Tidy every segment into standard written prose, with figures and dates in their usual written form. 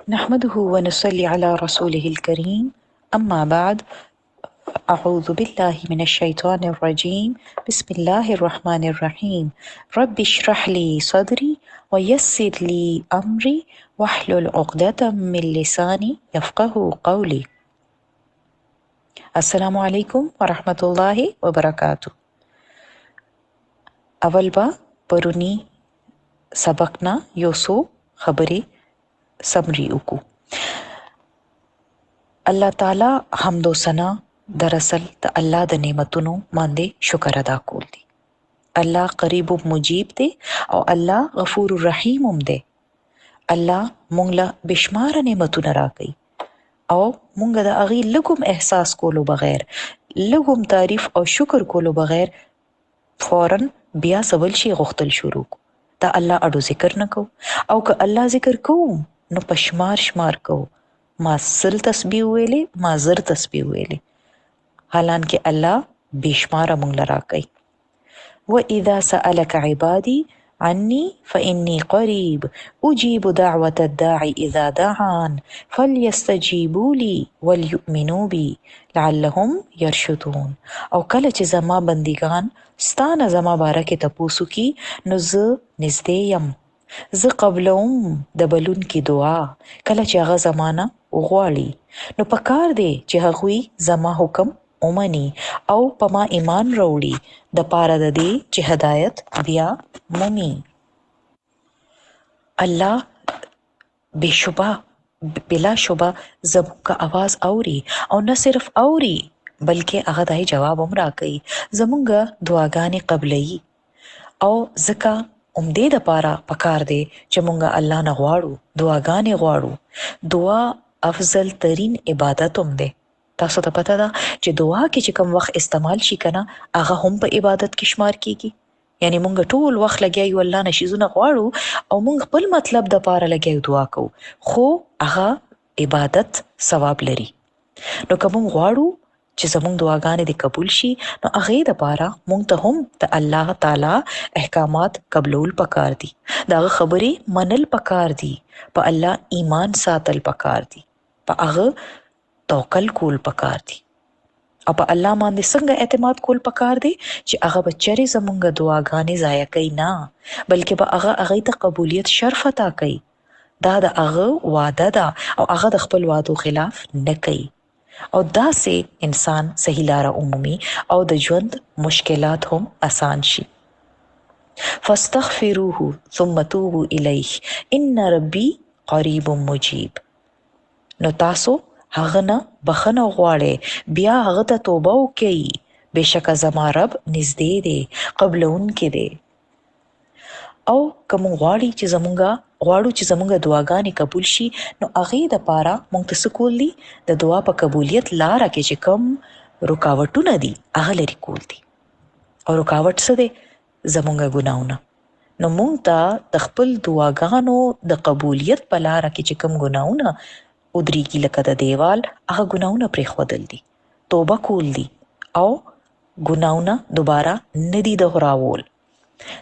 نحمده ونصلي على رسوله الكريم. أما بعد، أعوذ بالله من الشيطان الرجيم. بسم الله الرحمن الرحيم. رب اشرح لي صدري ويسر لي أمري واحلل عقدة من لساني يفقه قولي. السلام علیکم ورحمة الله وبرکاته. اول با پرونی سبقنا یو څو خبرې سمری وکړو. الله تعالی حمد و ثنا دراصل د الله د نعمتونو باندې شکر ادا کول دي. الله قریب و مجیب دی او الله غفور رحیم هم دی. الله مونږ له بشمار نعمتونه راکړي او مونږ د هغې لږم احساس کولو بغیر، لږم تعریف او شکر کولو بغیر فوراً بیا سبل شي غوښتل شروع کو. دا الله اډو ذکر نه کو، او که الله ذکر کوم نو په شمار کو. ما سل تسبیح ویلې، ما زر تسبیح ویلې، حالانکه الله بشماره مونږ لرا کوي. وَإِذَا سَأَلَكَ عِبَادِي عَنِّي فَإِنِّي قَرِيبٌ أُجِيبُ دَعْوَةَ الدَّاعِ إِذَا دَعَانِ فَلْيَسْتَجِيبُوا لِي وَلْيُؤْمِنُوا بِي لَعَلَّهُمْ يَرْشُدُونَ. او کله چې زما بندگان ستانه زما باره کې تپوسو کی نو زه نږدې یم، زه قبلوم د بلونکي دعا کله چې هغه زمانه وغواړي. نو پکار دی چې هغوی زما حکم ومني او په ما ایمان راوړي د پاره د دې چې هدایت بیا مومي. الله بشبه بلا شبه زموږ کا आवाज اوري، او نه صرف اوري بلکې هغه دای جواب هم راکوي، زموږ دعاګانې قبلوي. او ځکه دې دپاره پکار دی چې مونږ الله نه غواړو، دعاګانې غواړو. دعا افضل ترین عبادت هم دی. تاسو ته پته ده چې دعا کې چې کوم وخت استعمال شي کنه هغه هم په عبادت کې شمار کیږي. یعنی مونږ ټول وخت لګیایو الله نه شیزونه غواړو او مونږ خپل مطلب د پاره لګیایو دعا کوو، خو هغه عبادت ثواب لري. نو که مونږ غواړو چې زموږ دعاګانې دې قبول شي نو هغې دپاره مونږ ته هم د الله تعالی احکامات قبلول پکار دي، د هغه خبرې منل پکار دي، په الله ایمان ساتل پکار دي، په هغه توکل کول پکار دي، او په الله باندې څنګه اعتماد کول پکار دی چې هغه به چرې زموږ دعاګانې ضایع کوي نه، بلکې به هغه هغې ته قبولیت شرف عطا کوي. دا د هغه وعده ده او هغه د خپل وعدو خلاف نه کوي. او داسې انسان صحیح لاره عمومي او د ژوند مشکلات هم آسان شي. فاستغفروه ثم توبوا الیه ان ربی قریب مجیب. نو تاسو هغه نه بخنه غواړئ، بیا هغه ته توبه وکئ، بېشکه زما رب نږدې دی، قبلونکی دی. او که مونږ غواړو چې زموږ دعاګانې قبول شي نو هغې دپاره مونږ ته څه کول دي؟ د دعا په قبولیت لاره کې چې کوم رکاوټونه دي هغه لرې کول دي. او رکاوټ څه دی؟ زموږ ګناهونه. نو مونږ ته د خپل دعاګانو د قبولیت په لاره کې چې کوم ګناهونه ودرېږي لکه د دیوال، هغه ګناهونه پرېښودل دي، توبه کول دي او ګناهونه دوباره نه دي دهراول.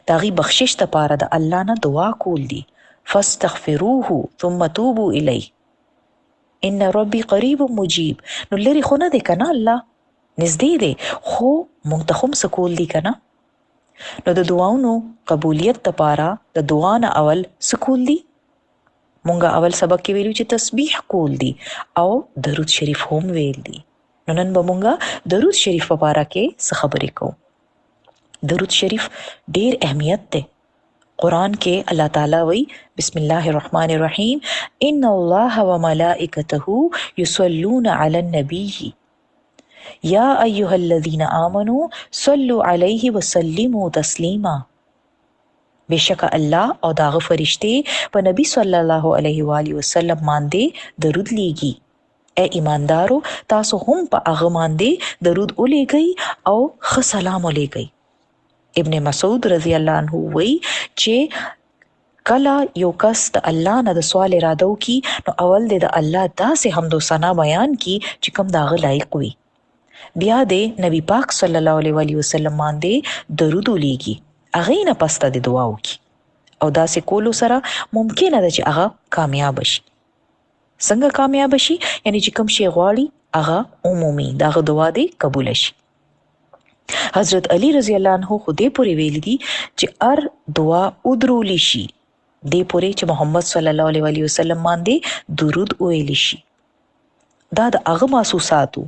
د هغې بخشش دپاره د الله نه دعا کول دي. فاستغفروه ثم توبوا الیه ان ربی قریب مجیب. نو لرې خو نه دی که نه، الله نږدې دی، خو مونږ ته هم څه کول دي که نه. نو د دعاونو قبولیت دپاره د دعا نه اول څه کول دي؟ مونږ اول سبق کې ویلو چې تسبیح کول دي او درود شریف هم ویل دي. نو نن به مونږ درود شریف په باره کې څه خبرې کوو. درود شریف ډیر اهمیت دی. قرآن کې الله تعالی وی بسم الله الرحمن الرحیم ان الله وملائکته یصلون علی النبی یا ایها الذین آمنوا صلوا علیه وسلموا تسلیما. بشک الله او داغه فرشته په نبی صلی الله علیه و آله وسلم باندې درود لیږي. اے ایماندارو تاسو هم په هغه باندې درود ولېږئ او ښه سلام ولېږئ. ابن مسعود رضی الله عنه وی چې کله یو کس د الله نه د سوال اراده وکړي نو اول د الله داسې حمد و ثنا بیان کی چې کوم د هغه لایق وي، بیا د نبی پاک صلی الله علیه وسلم باندې درود ولیږي، هغې نه پس ته د دعا وکړي، او داسې کولو سره ممکنه ده چې هغه کامیاب شي. څنګه کامیاب شي؟ یعنی چې کوم شی غواړي هغه عمومي دغه دعا دې قبول شي. حضرت علی رضی الله عنه خو دې پورې ویل دي چې هر دعا ودرولی شي دې پورې چې محمد صلی الله علیه وسلم باندې درود ویل شي. دا د هغه محسوساتو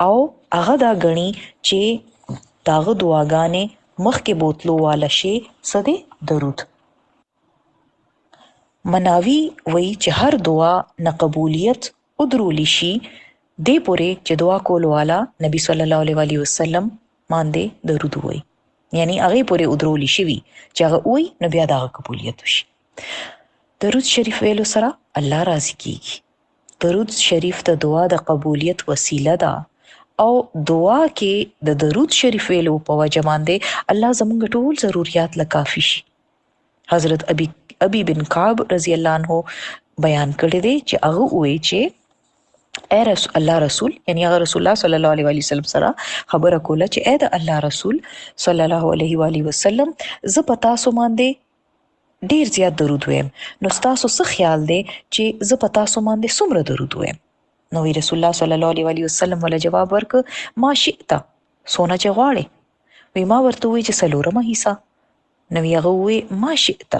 او هغه دا غني چې داغه دعاګانې مخکې بوتلو والا شي سده درود. مناوی وی چې هر دعا نه قبولیت ودرولی شي دې پورې چې دعا کول والا نبی صلی الله علیه وسلم باندې درود وي، یعنی هغه پورې ودرولی شي چې هغه وي نو بیا دغه قبولیت وشي. درود شریف ویلو سره الله راضي کیږي. درود شریف د دعا د قبولیت وسیله ده او دعا کې د درود شریف ویلو په وجه باندې الله زموږ ټول ضرورت له کافي شي. حضرت ابي بن کعب رضی الله عنه بیان کړی دی چې هغه وایي چې اے الله رسول، یعنی هغه رسول الله صلی الله علیه وسلم سره خبره کوله چې اے د الله رسول صلی الله علیه وسلم زه پتا سو باندې ډیر زیات درود وایم، نو تاسو څه خیال دی چې زه پتا سو باندې څومره درود وایم؟ نو رسول الله صلی الله علیه وسلم ولا جواب ورک ما شئت، سونه چې غواړي. وی ما ورته وی چې سلورمه حصہ. نو هغه وی ما شئت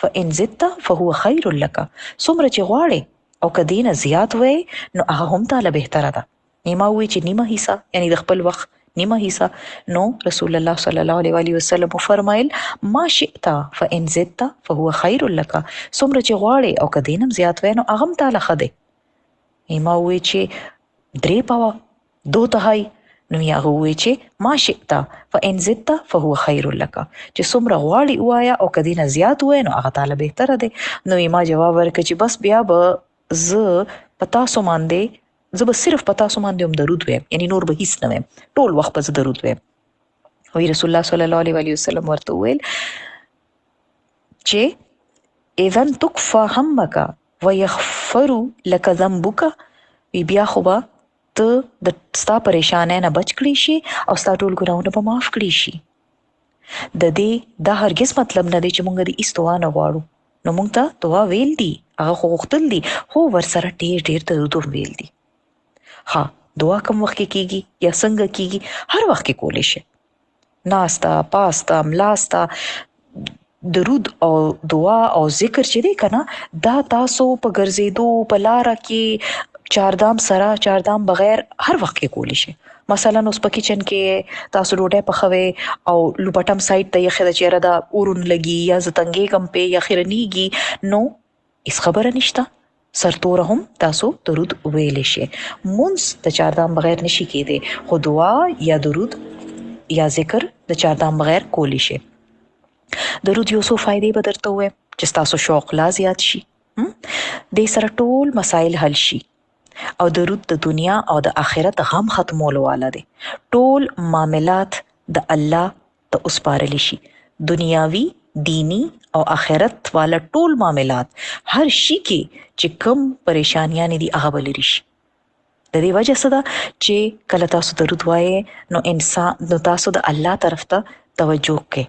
فإن زدت فهو خير لك، څومره چې غواړي او کدینه زیات وای نو هغه هم تعالی بهتره ده. نیمه وی چې نیمه حصہ یعنی د خپل وخت نیمه حصہ. نو رسول الله صلی الله علیه وسلم فرمایل ما شئت فإن زدت فهو خير لك، څومره چې غواړي او کدینه زیات وای نو هغه هم تعالی خده. نیمه وی چې 3 2/3، نو هغه وی چې ما شئت فإن زدت فهو خير لك، چې څومره غواړي وایا او کدینه زیات وای نو هغه تعالی بهتره ده. نو ما جواب ورکړ چې بس بیا به زه پتا سو باندې زه به صرف پتا سو باندې هم درود وایم، یعنی نور به هیڅ نه وایم، ټول وخت به درود وایم. وی رسول الله صلی الله علیه وسلم ورته ویل چې اذن تکفى همك ويغفر لك ذنبك، بیا خو به ته د ستا پریشانه نه بچ کړی شي او ستا ټول ګناهونه به معاف کړی شي. د دې دا هرگز مطلب نه دی چې مونږ د استوا نه غواړو، نو مونږ ته دعا ویل دي، هغه خو غوښتل دي، خو ورسره ډیر درود ویل دي. ها دعا کوم وخت کیږي یا څنګه کیږي؟ هر وخت کې کولی شي، ناستا پاستا ملاستا. درود او دعا او ذکر چې دی کنه دا تاسو په ګرځېدو په لاره کې چاردام سره چاردام بغیر هر وخت کې کولی شي. مثلا اوس په کچن کې تاسو ډوډۍ پخوي او لوبټم سایت ته یې خره چیرې دا اورون لګي یا زتنګي کم په یا خیرنیږي، نو اس خبره نشته، سرتوره هم تاسو درود ویلی شي. مونږ د چاردام بغیر نشي کېدی، خو دعا یا درود یا ذکر د چاردام بغیر کولی شي. درود یو څو فائدې به درته ووایم چې تاسو شوق لا زیات شي، دې سره ټول مسایل حل شي. او درود د دنیا او د آخرت غم ختمولو والا دی. ټول معاملات د الله ته وسپارل شي، دنیاوي دینی او آخرت والا ټول معاملات هر شي کې چې کم پریشانیاں دي هغه بلری شي. د دې وجه څه ده چې کله تاسو درود وایې نو تاسو د الله طرف ته توجه کوئ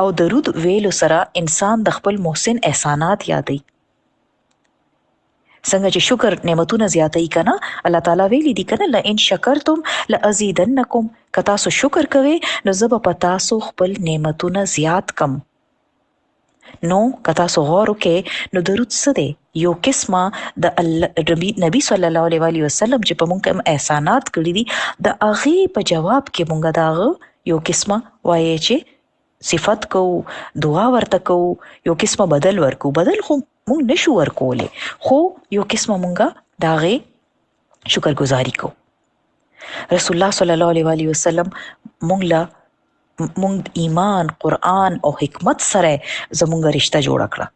او درود ویلو سره انسان د خپل محسن احسانات یادوي. څنګه چې شکر نعمتونه زیاتوي کنه، الله تعالی ویلي دي کنه لئن شکرتم لازیدنکم، که تاسو شکر کوئ نو زه به په تاسو خپل نعمتونه زیات کم. نو که تاسو غور وکئ نو درود څه دی؟ یو قسمه د نبی صلی الله علیه وسلم چې په موږ کوم احسانات کړي دي د هغې په جواب کې موږ دغه یو قسمه وایي چې صفت کو، دعا ورته کو، یو قسمه بدل ورکو. بدل خو مونږ نشو ورکولی، خو یو قسمه مونږه داغه شکر گزاری کو. رسول الله صلی الله علیه وسلم مونږ ایمان، قرآن او حکمت سره زمونږ رشتہ جوړ کړه،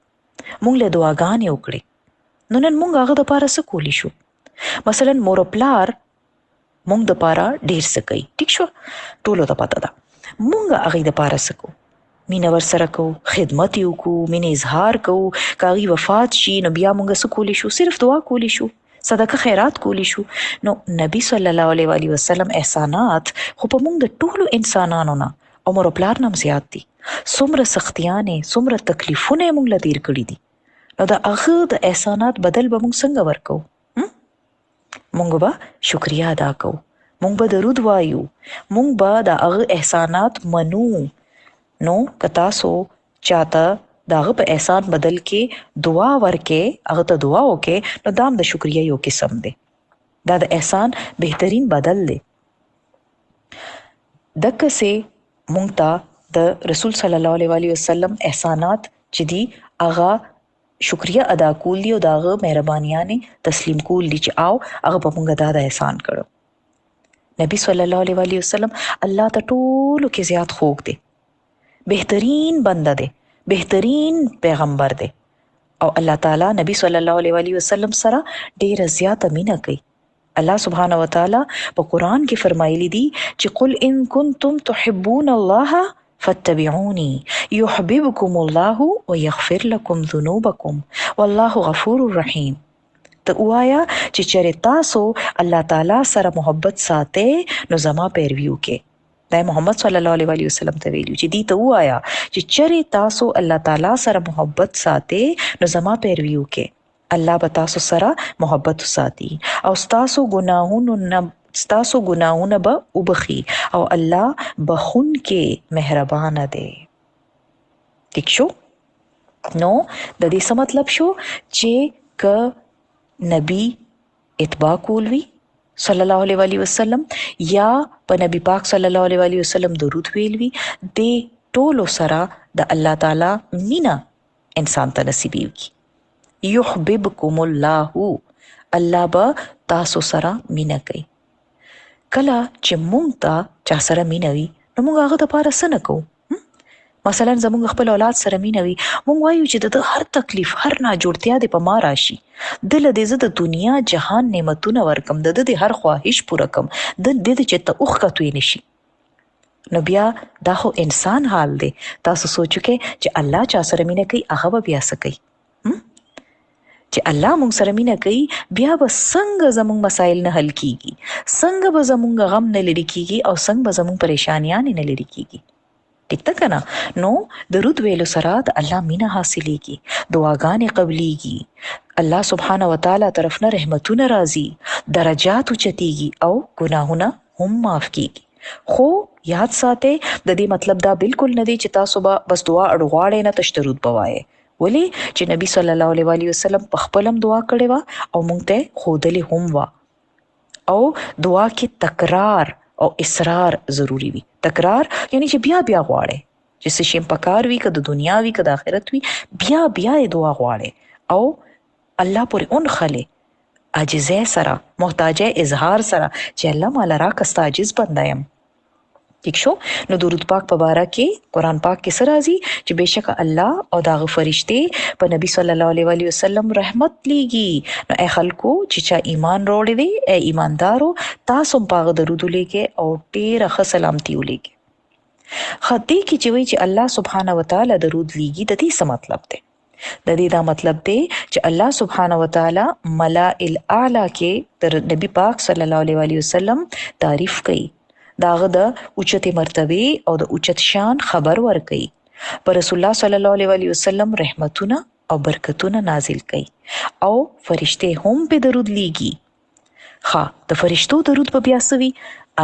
مونږ له دعاګانې وکړي. نو نن مونږ هغه د پاره څه کولی شو؟ مثلا مور او پلار مونږ د پاره ډیر څه کوي، ټیک شو، ټولو ته پته ده. مونږ هغه د پاره څه کوو؟ مینه ورسره کوو، خدمت یې وکړو، مینه اظهار کوو. که هغې وفات شي نو بیا مونږ څه کولی شو؟ صرف دعا کولی شو، صدقه خیرات کولی شو. نو نبی صلی الله علیه وسلم احسانات خو په مونږ د ټولو انسانانو نه او مور او پلار نه هم زیات دي. څومره سختیانې، څومره تکلیفونه یې مونږ له تیر کړي دي، نو د هغه د احسانات بدل به موږ څنګه ورکو؟ موږ به شکریا ادا کوو، موږ به درود وایو، موږ به د هغه احسانات منو. نو که تاسو چاته د هغه په احسان بدل کې دعا ورکې، هغه ته دعا وکې، نو دا هم د شکریا یو قسم دی، دا د احسان بهترین بدل دی. دقسې موږ ته د رسول صلی الله علیه وسلم احسانات چې دي هغه شکریا ادا کول دي او د هغه مهربانیانې تسلیم کول دي چې او هغه په موږ دا د احسان کړو. نبی صلی الله علیه وسلم الله ته ټولو کې زیات خوږ دی، بهترین بنده دی، بهترین پیغمبر دی، او الله تعالی نبی صلی الله علیه وسلم سره ډیره زیاته مینه کوي. الله سبحانه وتعالی په قرآن کې فرمایلی دي چې قل ان کنتم تحبون الله فاتبعوني يحببكم الله ويغفر لكم ذنوبكم والله غفور رحيم. ته وایا چې چېرې تاسو الله تعالی سره محبت ساتئ نو زما پیروي وکړئ. دا محمد صلی الله علیه وسلم ته ویلو چې دی ته وایا چې چېرې تاسو الله تعالی سره محبت ساتئ نو زما پیروي وکړئ. الله به تاسو سره محبت ساتي او ستاسو ګناهونه به وبخي او الله بخون کې مهربان دی. ٹھیک شو؟ نو د دې څه مطلب شو چې که نبی اتباع کول وی صلی الله علیه وسلم یا په نبی پاک صلی الله علیه وسلم درود ویل وی، د ټولو سره د الله تعالی مینا انسان ته نصیبېږي. یحببکم الله، الله به تاسو سره مینه کوي. کله چې مونږ ته چا سره مینه وي نو مونږ هغه دپاره څه نه کوو؟ مثلا زمونږ خپل اولاد سره مینه وي، مونږ وایو چې د هر تکلیف هر ناجوړتیا دې په ما راشي، دله دې زه د دنیا جهان نعمتونه ورکم، د د هر خواهش پوره کم، د دې چې ته اوښکه توی نشي. نو بیا دا خو انسان حال دی. تاسو سوچو کې چې الله چا سره مینه کوي هغه به بیا څه کوي؟ چې الله مونږ سره مینه کوي بیا به څنګه زمونږ مسایل نه حل کیږي، څنګه به زمونږ غم نه لري کیږي او څنګه به زمونږ پریشانیانې نه لري کیږي. ټیک ده کنه؟ نو درود ویلو سره د الله مینه حاصلېږي، دعاګانې قبلېږي، الله سبحانه وتعالی طرف نه رحمتونه راځي، درجات اوچتېږي او ګناهونه هم معاف کیږي. خو یاد ساتئ د دې مطلب دا بالکل نه دی چې تاسو به بس دعا اړغواړئ نه تش درود به وایئ. ولی چې نبی صلی الله علیه وسلم په خپل هم دعا کړې وه او موږ ته ښودلې هم وه. او دعا کې تکرار او اصرار ضروری وي. تکرار یعنی چې بیا بیا غواړئ، چې څه شی پکار وي، که د دنیا وي که د آخرت وي، بیا بیا یې دعا غواړئ او الله پورې اونخلئ عاجزۍ سره، محتاجۍ اظهار سره چې الله ماله راکه ستا عاجز بنده یم. ٹھیک شو؟ نو درود پاک په باره کې قرآن پاک کې څه راځي چې بېشکه الله او د هغه فرشتې په نبی صلی الله علیه وسلم رحمت لیږي. نو ای خلکو چې چا ایمان راوړی دی، ای ایماندارو، تاسو هم په هغه درود ولیږئ او ډېره ښه سلامتي ولیږئ. ښه دې کې چې وایي چې الله سبحانه وتعالی درود لیږي، د دې څه مطلب دی؟ د دې دا مطلب دی چې الله سبحانه وتعالی ملائل اعلی کې د نبی پاک صلی الله علیه وسلم تعریف کوي، داغه د اوچتې مرتبه او د اوچت شان خبر ورکوي. پر رسول الله صلی الله علیه وسلم رحمتونه او برکتونه نازل کوي او فرشته هم په درود لیږي. ها د فرشتو درود په بیا سوي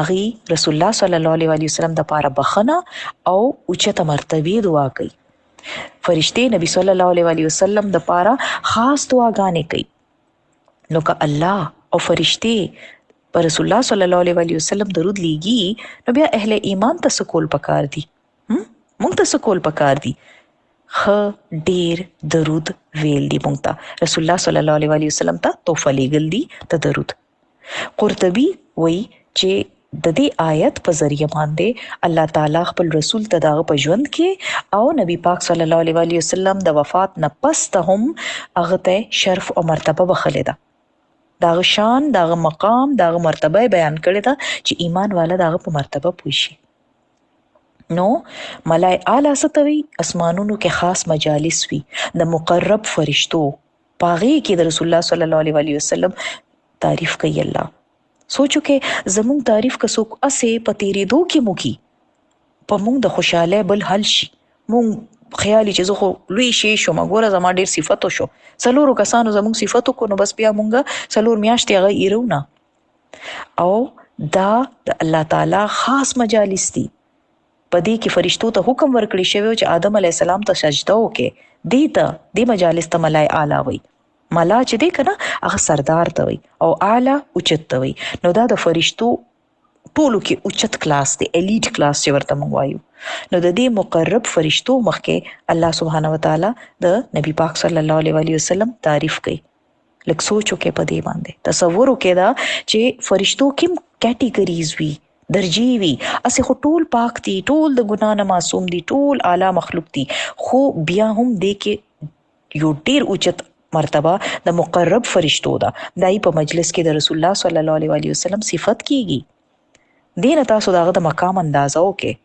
اغي رسول الله صلی الله علیه وسلم د پاره بخنه او اوچته مرتبه دعا کوي. فرشته نبی صلی الله علیه وسلم د پاره خاص دعاګانې کوي. نو که الله او فرشته پر رسول الله صلی الله علیه وسلم درود لیږي نو بیا اهل ایمان ته څه کول پکار دي؟ مونږ ته څه کول پکار دي؟ ښه ډېر درود ویل دي مونږ ته. رسول الله صلی الله علیه وسلم ته تحفه لیږل دي ته درود. قرطبي وایي چې د دې آیت په ذریعه باندې الله تعالی خپل رسول ته دغه په ژوند کې او نبی پاک صلی الله علیه وسلم د وفات نه پس ته هم هغه ته شرف او مرتبه بخښلې ده. داغه شان، داغه مقام، داغه مرتبه بیان کړی ده چې ایمان والا داغه په مرتبه پوه شي. نو ملائ اعلی ستوي اسمانونو کې خاص مجالس وي د مقرب فرشتو، پاغي کې د رسول الله صلی الله علیه وسلم تعریف کوي. الله سوچو کې زموږ تعریف که څوک اسې په تیرېدو کې مو کی په موږ د خوشاله بل حل شي، موږ خیالي چې زه خو لوی شی شوم ګوره زما ډیر صفتو شو څلورو کسانو زموږ صفتو کو نو بس بیا مونږه څلور میاشتې هغه ایرو نه او دا د الله تعالی خاص مجالس دي په دې کې فرشتو ته حکم ورکړی شوی چې آدم علی السلام ته سجده وکړي دې مجالس ته ملای اعلی وي ملا چې دی کنه هغه سردار ته وي او اعلی اوچت ته وي نو دا د فرشتو ټولو کې اوچت کلاس دی الیټ کلاس چې ورته موږ وایو نو د دې مقرب فرشتو مخکې الله سبحانه وتعالى د نبی پاک صلی الله علیه وسلم تعریف کوي لکه سوچو کې په دې باندې تصور وکړه دا چې فرشتو کوم کټیګریز وي درجی وي اسه خو ټول پاک دي ټول د ګنا نه معصوم دي ټول اعلی مخلوق دي خو بیا هم دې کې یو ډیر اوچت مرتبه د مقرب فرشتو ده دای په مجلس کې د رسول الله صلی الله علیه وسلم صفت کیږي دین تاسو داغه د مقام اندازو کې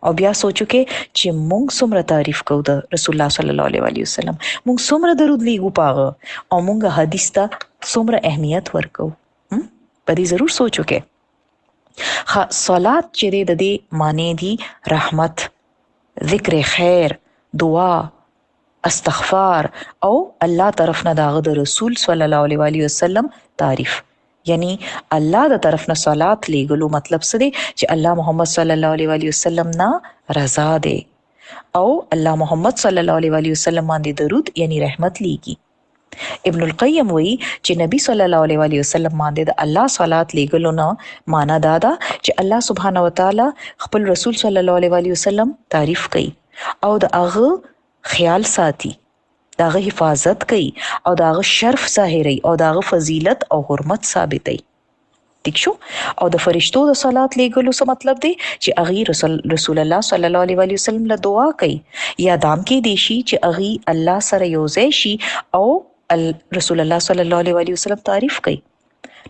او بیا سوچو کې چې مونږ څومره تعریف کوو د رسول الله صلی الله علیه وسلم مونږ څومره درود لیږو پاغه او مونږ حدیث ته څومره اهمیت ورکو په دې ضرور سوچو کې صلات چې د دې معنی دي رحمت ذکر خیر دعا استغفار او الله طرف نه داغه د رسول صلی الله علیه وسلم تعریف یعنی الله د طرف نه صلات لګلو مطلب څه دی چې الله محمد صلی الله علیه وسلم نه رضا دی او الله محمد صلی الله علیه وسلم باندې درود یعنی رحمت لګي ابن القیم وی چې نبی صلی الله علیه وسلم باندې د الله صلات لګلو نه معنا دا ده چې الله سبحانه وتعالى خپل رسول صلی الله علیه وسلم تعریف کوي او د هغه خیال ساتي داغه حفاظت کوي او داغه شرف ظاهري او داغه فضیلت او حرمت ثابتي ٹھیک شو او د فرشتو د صلات لګلو څه مطلب دی چې اغي رسول الله صلی الله علیه وسلم له دعا کوي یا دام کې دی شي چې اغي الله سره یوځای شي او رسول الله صلی الله علیه وسلم تعریف کوي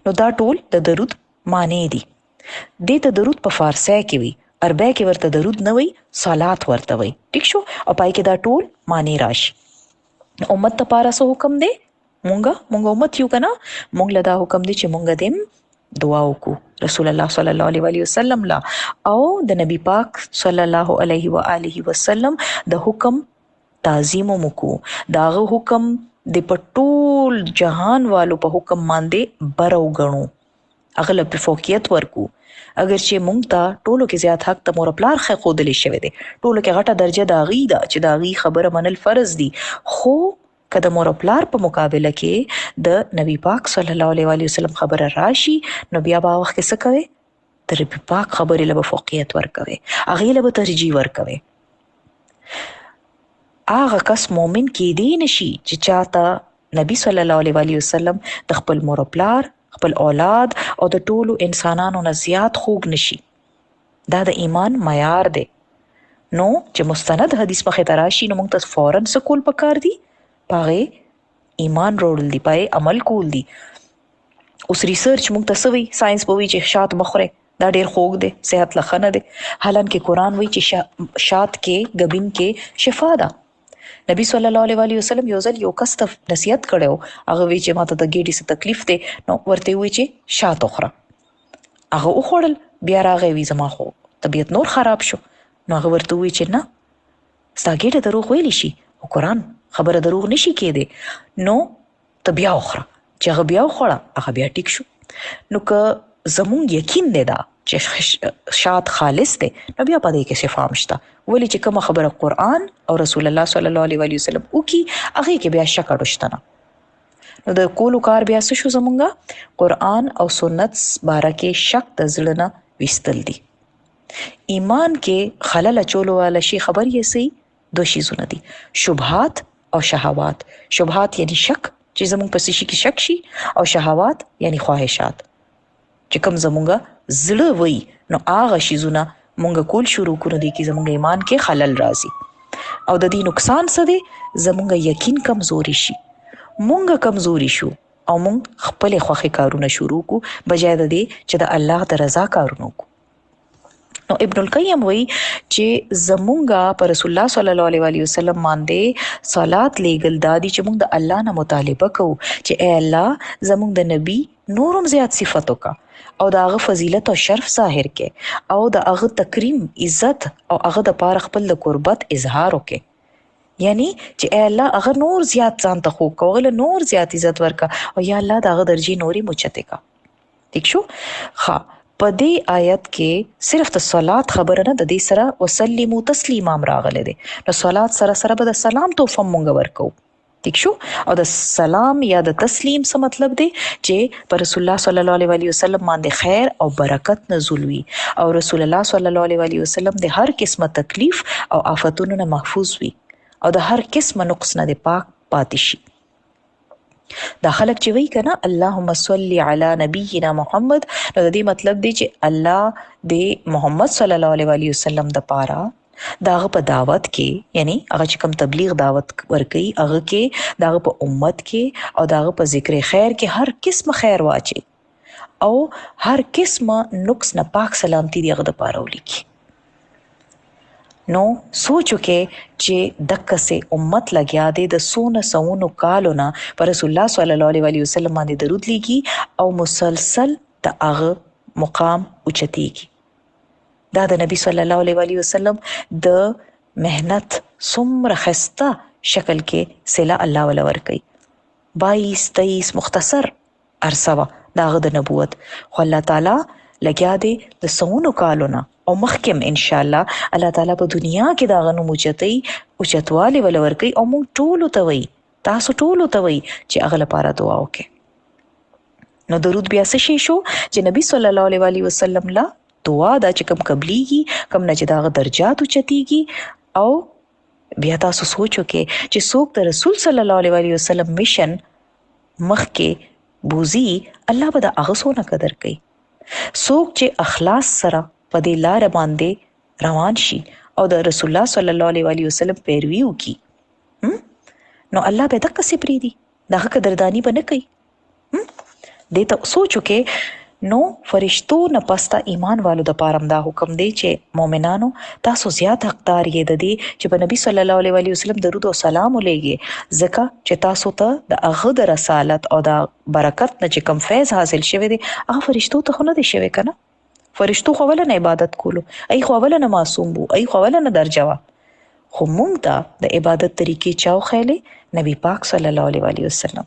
نو دا ټول د درود معنی دي د درود په فارسی کې وي عربی کې ورته درود نه وي صلات ورته وي ٹھیک شو او پای کې دا ټول معنی راشي امت ته پارا سو حکم دی مونږه امت یو کنه مونږ له دا حکم دی چې مونږ دیم دعا وکړو رسول الله صلی الله علیه وسلم لا او د نبی پاک صلی الله علیه و آله وسلم د حکم تعظیم وکړو داغه حکم د پټول جهان والو په حکم باندې برو غنو اغلب په فوقیت ورکو اگر چې مونږ ته ټولو کې زیات حق ته مور پلار خې خودلې شوی دی ټولو کې غټه درجه دا غي دا چې دا غي خبره منل فرض دي خو کله مور پلار په مقابله کې د نبی پاک صلی الله علیه وسلم خبره راشي نو بیا با وخت څه کوي د نبی پاک خبرې له فوقیت ورکوي اغه له ترجیح ورکوي هغه کس مؤمن کې دی نشي چې چاته نبی صلی الله علیه وسلم د خپل مور پلار خپل اولاد او د ټولو انسانانو نه زیات خوږ نشي دا د ایمان معیار دی نو چې مستند حدیث مخه تراشي نو موږ ته فورن سکول پکار دي پاره ایمان روړل دی پای عمل کول دي اوس ریسرچ موږ ته سوي ساينس په وی چې شات مخره دا ډیر خوږ دی صحت لخنه دی حالانکه قران وی چې شات کې غبین کې شفا ده نبی صلی الله علیه وسلم یو ځل یو کس ته نصیحت کړو هغه وی چې ماته د ګېډې څه تکلیف دی نو ورته وی چې شات اخره هغه وخوړل بیا راغی وی زما خو طبیعت نور خراب شو نو هغه ورته وی چې نه ستا ګېډه دروغ ویلی شي او قران خبره دروغ نشي کېده نو ته بیا اخره چې هغه بیا وخوړه هغه بیا ټیک شو نو که زمونږ یقین دی دا چې شات خالص دی نو بیا پدې کې شفا مشته ولی چې کوم خبره قران او رسول الله صلی الله علیه وسلم او کی هغه کې بیا شک اډشتنه نو د کولو کار بیا څه شو زمونږه قران او سنت بارکه شک د زړه وستل دي ایمان کې خلل چولو والا شي خبر یې سي دو شیزونه دي شبهات او شهوات شبهات یعنی شک چې زمونږ په شي کې شک شي او شهوات یعنی خواهشات چې کوم زمونږه زړه وای نو هغه شیزونه مونږ کول شروع کړو دي چې زمونږ ایمان کې خلل راځي او د دې نقصان څه دی زمونږ یقین کمزوري شي مونږ کمزوري شو او مونږ خپل خوخه کارونه شروع کو بجای د دې چې د الله د رضا کارونه کو نو ابن القیم وی چې زمونږه پر رسول الله صلی الله علیه وسلم باندې صلات لګل دادی چې مونږ د الله نه مطالبه کوو چې اے الله زمونږ د نبی نورم زیات صفاتو کا او د هغه فضیلت او شرف ظاهر کې او د هغه تکریم عزت او هغه د پاره خپل قربت اظهار وکړي یعنی چې اے الله هغه نور زیات ځان ته خو کوله نور زیات عزت ورکا او یا الله داغه درجه نوري مچته کا ٹھیک شو ها په دې آیت کې صرف د صلات خبره نه د دې سره وسلمو تسلیما راغله دي نو صلات سره سره به د سلام توفم مونږ ورکو ٹھیک شو او د سلام یا د تسلیم څه مطلب دی چې پر رسول الله صلی الله علیه وسلم باندې خیر او برکت نزول وي او رسول الله صلی الله علیه وسلم د هر قسمه تکلیف او آفتونو نه محفوظ وي او د هر قسمه نقص نه پاک پاتې شي دا خلک چې وی کنه اللهم صل علی نبینا محمد نو د دې مطلب دی چې الله د محمد صلی الله علیه وسلم د پاره داغه په دعوت کې یعنی هغه چې کوم تبلیغ دعوت ورکي هغه کې داغه په امت کې او داغه په ذکر خیر کې هر قسم خیر واچي او هر قسم نقص نه پاک سلامتی دی هغه د پاره ولیکي نو سوچو کې چې دغه سه امت لګیا دی د سونه سونو کالونه پر رسول الله صلی الله علیه وسلم باندې درود لګي او مسلسل د هغه مقام اوچتيږي دا د نبی صلی الله علیه وسلم د مهنت څومره خسته شکل کې سلا الله ولا ور کوي 22-23 مختصر عرصه داغه د نبوت خو الله تعالی لګیا دی د سونو کالونه او مخکم ان شاء الله الله تعالی په دنیا کې دا غنو موجتي او چتواله ول ورکي او موږ ټول ته وي تاسو ټول ته وي چې هغه لپاره دعا وکړي نو درود بیا څه شي شو چې نبی صلی الله علیه وسلم لا دعا دا چې کم قبليږي کم نه چې دا درجات او چتيږي او بیا تاسو سوچو کې چې څوک د رسول صلی الله علیه وسلم میشن مخ کې بوزي الله به دا هغه سونه قدر کوي څوک چې اخلاص سره په دې لار باندې روان شي او د رسول الله صلی الله علیه وسلم پیروي وکي نو الله به دغه سپری دي دغه قدردانی بنه کوي دې ته سوچو کې نو فرشتو نه پستا ایمان والو د پارم دا حکم دی چې مؤمنانو تاسو زیات حقدار یې د دې چې په نبی صلی الله علیه وسلم درود او سلام ولېږي ځکه چې تاسو ته د هغه د رسالت او د برکت نه چې کم فیض حاصل شوی دی هغه فرشتو ته نه دی شوی کنه فرشتو خو ولنه عبادت کولو ای خو ولنه معصوم وو ای خو ولنه درجه وا خو مونږ ته د عبادت طریقې چاو خېلې نبی پاک صلی الله علیه وسلم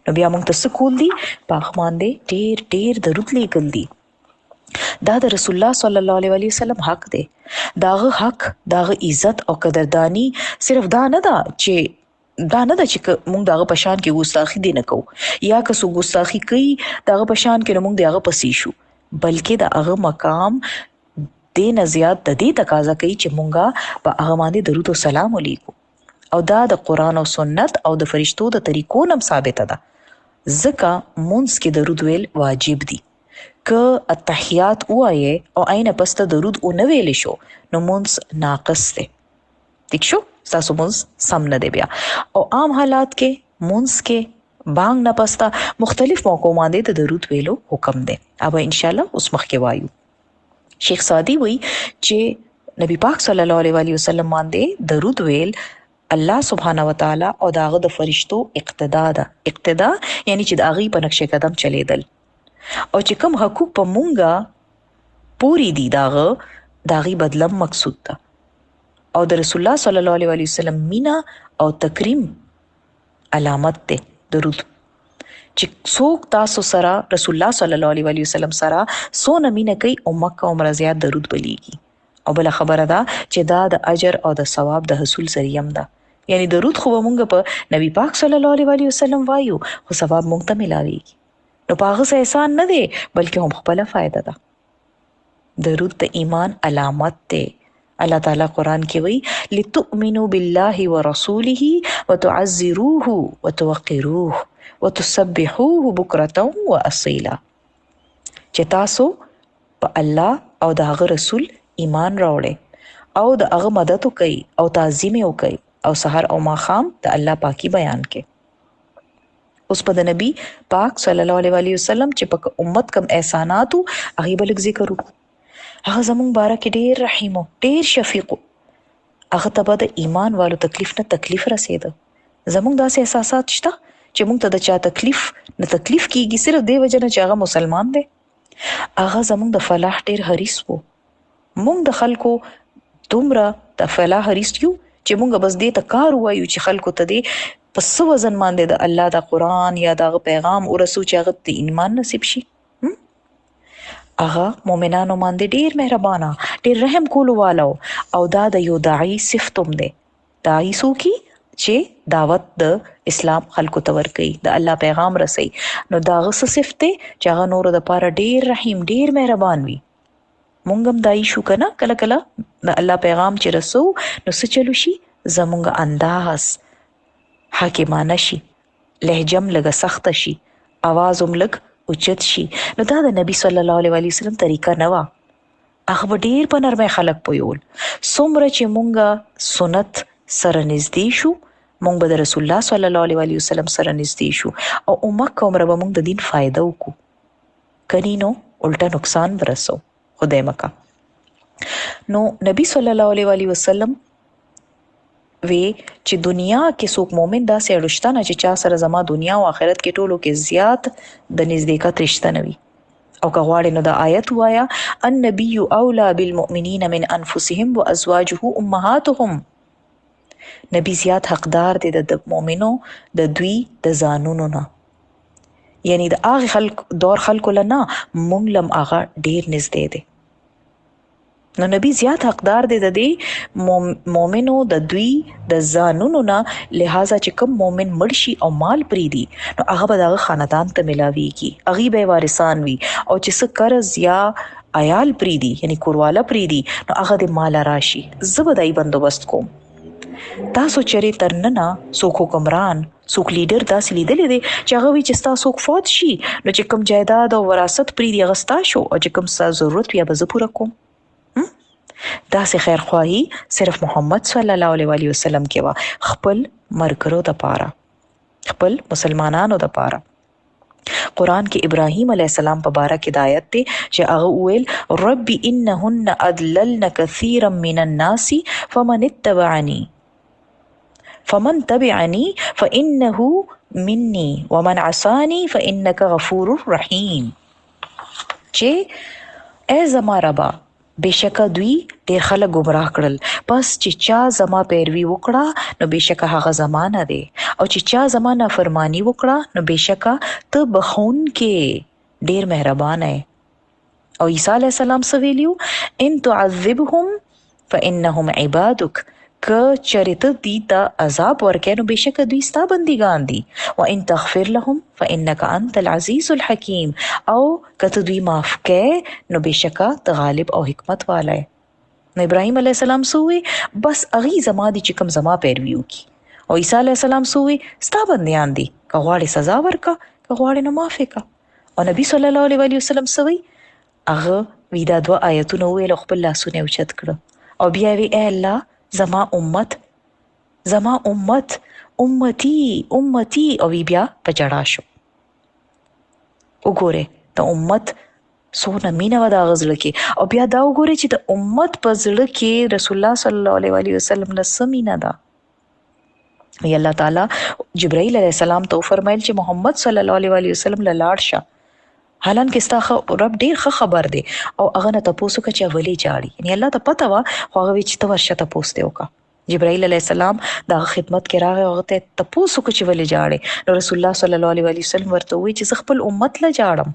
نو بیا مونږ ته سکول دي پاک باندې ډیر ډیر درود لیکل دي دا د رسول الله صلی الله علیه وسلم حق دی داغه حق داغه عزت او قدردانی صرف دا نه ده چې مونږ داغه پشان کې ګستاخی دی نه کو یا که سو ګستاخی کوي داغه پشان کې مونږ داغه پسې شو بلکې دا هغه مقام دین زیات د دې تقاضا کوي چې مونږه په هغه باندې درود او سلام ولیکو او دا د قران او سنت او د فرشتو د طریقو نم ثابت ده ځکه مونږ کې درود ویل واجب دي که التحیات وایي او عین پس ته درود او نه ویل شو نو مونږ ناقص ده ٹھیک شو تاسو مونږ سم نه دی بیا او عام حالات کې مونږ کې بانګ نه پستا مختلف موقعو باندې د درود ویلو حکم دی اوب ان شاء الله اوس مخ کې وایو شیخ سعدی وی چې نبی پاک صلی الله علیه وسلم باندې درود ویل الله سبحانه و تعالی او داغه د فرشتو اقتدا ده اقتدا یعنی چې داغي په نقش قدم چلیدل او چې کوم حقوق په مونږه پوری دي داغي بدلم مقصود ده او د رسول الله صلی الله علیه وسلم مینا او تکریم علامت ده درود چې څوک تاسو سره رسول الله صلی الله علیه وسلم سره سو نمینه کوي او مکه عمره زیات درود بلیږي او بل خبره ده چې دا د اجر او د ثواب د حصول ذریعہ ده یعنی درود خو مونږ په نبی پاک صلی الله علیه وسلم وایو خو ثواب مونږ ته ملاويږي نو پاغه سه احسان نه دی بلکې هم خپل فائدہ ده درود د ایمان علامت ده الله تعالی قران کې وی لتؤمنوا بالله ورسوله وتعزروه وتوقروه وتسبحوه بكرة واصيلا چې تاسو په الله او د هغه رسول ایمان راوړئ او د هغه مدد وکړئ او تعظیم وکړئ او سحر او ماخام د الله پاکي بیان کړئ اوس په د نبی پاک صلی الله علیه وسلم چې په امت کم احساناتو هغه بل ذکر وکړو هغه زمون بارک ډیر رحیم ډیر شفیق هغه ته د ایمان والو تکلیف نه تکلیف رسیده زمون داسې احساسات شته چې موږ ته د چا تکلیف کیږي صرف دی وجه نه چې هغه مسلمان دی هغه زمون د فلاح ډیر حریص وو موږ د خلکو دومره د فلاح حریص یو چې مونږ بس دې ته کار وایو چې خلکو ته دې په څه وزن باندې د الله د قرآن یا د پیغام ورسو چې هغه ته ایمان نصیب شي. هغه مؤمنانو باندې ډیر مهربانه، ډیر رحم کولو والو، او دا د یو داعی صفتوم دی. داعی څوک چې دعوت د اسلام خلکو ته ورکوي، د الله پیغام رسوي. نو دا هغه څه صفت دی چې هغه نورو دپاره ډیر رحیم، ډیر مهربان وي. مونږ هم داعی شو که نه، کله کله د الله پیغام چې رسو نو څه چلو شي، زمونږ انداز حاکمانه شي، لهجه هم لږه سخته شي، اواز هم لږ اوچت شي. نو دا د نبی صلی الله علیه وسلم طریقه نه وه. هغه به ډیر په نرمۍ خلک پویول. څومره چې مونږ سنت سره نږدې شو، مونږ به د رسول الله صلی الله علیه وسلم سره نږدې شو، او عمر به مونږ د دین فایده وکړو. کني نو الټا نقصان برسو، خدای مکه. نو نبی صلی الله علیه وسلم وی چې دنیا کې څوک مؤمن داسې اړشته نه چې چا سره زما دنیا او آخرت کې ټولو کې زیات د نزدېکت رشته نه وي. او که غواړې نو د آیت وایا، النبی اولا بالمؤمنین من انفسهم وازواجه امهاتهم. نبی زیات حقدار دی د مؤمنو د دوی د ځانونو نه، یعنی د هغه دور خلکو له نه، مونږ لم هغه ډیر نږدې دی. نو نبی زیات حقدار دی د دې مؤمنو د دوی د ځانونو نه، لہذا چې کوم مؤمن مړ شي او مال پریدي نو هغه به دغه خاندان ته ملاویږي، هغې به وارثان وي. او چې څه قرض یا عیال پریدي یعنی کورواله پریدي نو هغه د مال راشي، زه به دای بندوبست کوم. تاسو چرې تر ننه څوک حکمران، څوک لیډر داسې لیدلی دی چې هغه وي چې ستا څوک فوت شي نو چې کوم جایداد او وراثت پریدي هغه ستا شو، او چې کوم ستا ضرورت وي هغه به زه پوره کوم؟ داسې خیرخواهي صرف محمد صلی الله علیه وسلم کې وه، خپل مرګرو دپاره، خپل مسلمانانو دپاره. قرآن کې ابراهیم علیه السلام په باره کې د آیت دی چې هغه وویل، رب انهن اضللن کثیرا من الناس فمن تبعني فانه مني ومن عصاني فانك غفور رحیم. چې ای زما ربا، بشکه دوی ډیر خلک گمراه کړل، پس چې چا زما پیروي وکړه نو بشکه هغه زما نه دی، او چې چا زما نافرمانی وکړه نو بشکه ته بخښونکی ډیر مهربان یې. او عیسی علیه السلام څه ویلي، ان تعذبهم فانهم عبادک، که چرې ته دوی ته عذاب ورکې نو بشکه دوی ستا بندګان دي. وان تغفر لهم فانک انت العزیز الحکیم، او که ته دوی معاف کې نو بشکه ته غالب او حکمت والا یې. نو ابراهیم علیه السلام څه وی، بس هغې زما دي چې کوم زما پیروي وکړي. او عیسی علیه السلام څه وی، ستا بندیان دي، که غواړې سزا ورکه، که غواړې نو معاف یې که. او نبی صلی الله علیه وسلم څه وی، هغه وی دا 2 آیتونه وویل، خپل لاسونه یې اوچت کړه او بیا وی، ای الله زما امت، زما امت، امتی امتی. او بیا په جړا شو. وګوره د امت څونه مینه وه د هغه زړه کې، او بیا دا وګورئ چې د امت په زړه کې رسول الله صلی الله علیه وسلم له څه مینه ده. وی الله تعالی جبرائیل علیه السلام ته وفرمایل چې محمد صلی الله علیه وسلم له لاړ شه، حالانکه ستا رب ډیر ښه خبر دی. او هغه نه تپوس وکړه چې ولې جاړي، یعنی الله ته پته وه، خو هغه وی چې ته ورشه تپوس دې وکړه. جبرائیل علیه السلام د هغه خدمت کې راغی، هغه ته تپوس وکړه چې ولې جاړې. نو رسول الله صلی الله علیه وسلم ورته وویل چې زه خپل امت له جاړم،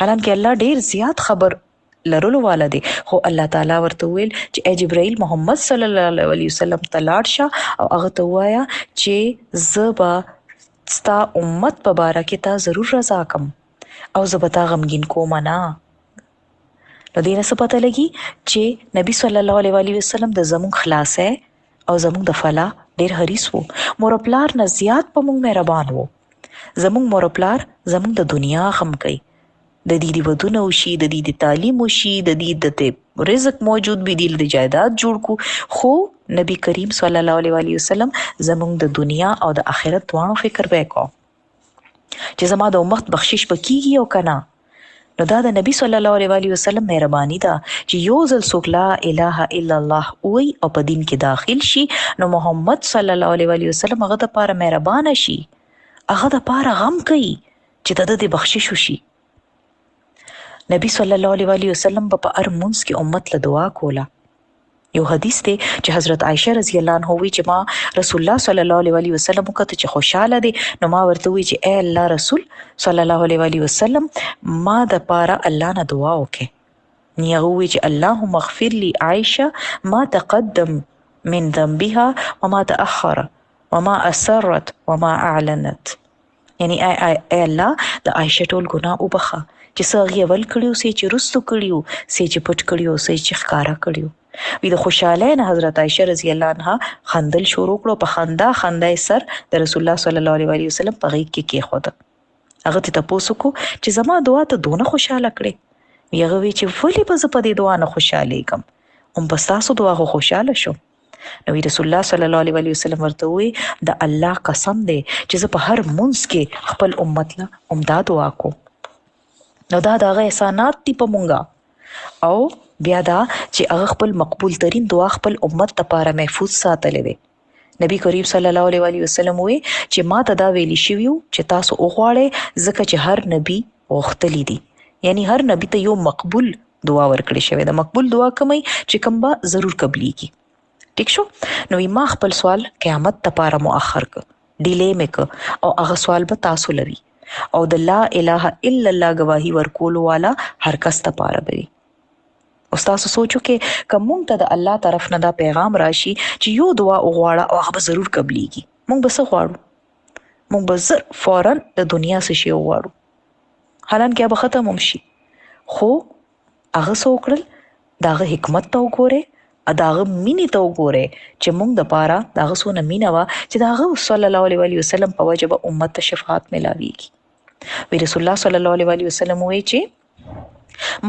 حالانکه الله ډیر زیات خبر لرلو والا دی. خو الله تعالی ورته وویل چې ای جبرائیل، محمد صلی الله علیه وسلم ته لاړ شه او هغه ته ووایه چې زه به ستا امت په باره کې تا ضرور رضا کم، او زه به تا غمګین کومه نه. نو دې نه څه پته لګي چې نبی صلی الله علیه وسلم د زموږ خلاصه او زموږ د فلاح ډیر حریص وو. مور او پلار نه زیات په موږ مهربان وو. زموږ مور او پلار زموږ د دنیا غم کوي، د دې د ودونه وشي، د دې د تعلیم وشي، د دې د رزق موجود وي، د دې جایداد جوړ کو. خو نبی کریم صلی الله علیه وسلم زموږ د دنیا او د آخرت دواړو فکر وکړو چې زما د امت بخشش بکیږي او کنه. نو دا د نبی صلی الله علیه وسلم مهرباني ده چې یو ځل څوک لا اله الا الله وی او په دین کې داخل شي نو محمد صلی الله علیه وسلم هغه د پاره مهربان شي، هغه د پاره غم کوي چې د بخشش وشي. نبی صلی الله علیه وسلم په هر منځ کې امت له دعا کوله، یو حدیث دی چې حضرت عائشه رضی الله عنها وی چې ما رسول الله صلی الله علیه وسلم وکړه چې خوشاله دي، نو ما ورته وی چې اے الله رسول صلی الله علیه وسلم ما د پاره الله نه دعا وکړه. نو هغه وی چې اللهم اغفر لي عائشه ما تقدم من ذنبها وما تأخر وما اسرت وما اعلنت. یعنی اے الله د عائشه ټول ګناه وبخه چې څه هغې اول کړي او څه چې وروستو کړي او څه چې پټ کړي او څه چې ښکاره کړي. وی د خوشحالۍ نه حضرت عائشه رضی الله عنها خندل شروع کړو، په خندا یې سر د رسول الله صلی الله علیه وسلم په غېږ کې کېښوده. هغه ته تپوس وکړو چې زما دعا ته دونه خوشحاله کړې؟ وی هغه وی چې ولې به زه په دې دعا نه خوشحالېږم، هم په ستاسو دعا خو خوشحاله شم. نو رسول الله صلی الله علیه وسلم ورته وی د الله قسم دی چې زه په هر منځ کې خپل امت له همدا دعا کوم. نو دا د هغه احسانات دي په مونږه، او بیا دا چې هغه خپل مقبول ترین دعا خپل امت لپاره محفوظ ساتلې دی. نبی کریم صلی الله علیه وسلم وی چې ما ته دا ویلی شوی چې تاسو وغواړئ ځکه چې هر نبی غوښتلی دي، یعنی هر نبی ته یو مقبول دعا ورکړې شوی ده. مقبول دعا کومه چې کوم به ضرور قبلیږي. ٹھیک شو؟ نو ما خپل سوال قیامت لپاره مؤخر ک، ډیلی مې ک، او هغه سوال به تاسو لري او د لا اله الا الله گواهی ورکولو والا هر کس لپاره به وي. او تاسو سوچو کې که مونږ ته د الله طرف نه دا پیغام راشي چې یو دعا وغواړه او هغه به ضرور قبلیږي، مونږ به څه غواړو؟ مونږ به زر فوراً د دنیا څه شی وغواړو، حالانکه به ختم هم شي. خو هغه څه وکړل، د هغه حکمت ته وګورئ، د هغه مینې ته وګورئ چې مونږ دپاره د هغه څونه مینه وه چې د هغه صلی الله علیه وسلم په وجه به امت ته شفاعت میلاویږي. وی رسول الله صلی الله علیه وسلم وی چې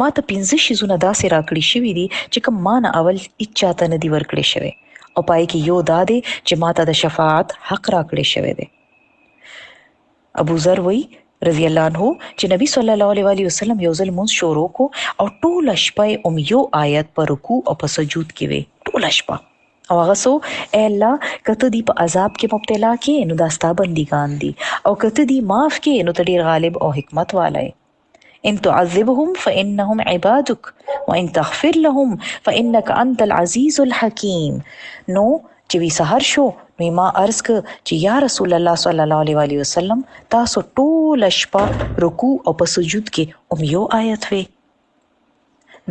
ما ته 15 شیزونه داسې راکړي شوي دي چې کوم ما نه اول هیچ چاته نه دي ورکړی شوی، او پای کې یو دا دی چې ما ته د شفاعت حق راکړی شوی دی. ابو ذر وی رضی الله عنه چې نبی صلی الله علیه وسلم یو ځل مونځ شروع کو او ټوله شپه یې یو آیت په رکوع او په سجود کې وی، ټوله شپه. او هغه سو اے الله کته دی په عذاب کې مبتلا کې نو دا ستا بندګان دي، او کته دی معاف کې نو ته ډیر غالب او حکمت والا یې. ان تعذبهم فانهم عبادك وان تغفر لهم فانك انت العزيز الحكيم. نو چې وی سحر شو نو ما عرض ک چې یا رسول الله صلی الله علیه وسلم تاسو ټول شپه رکوع او په سجود کې یو آیت وی.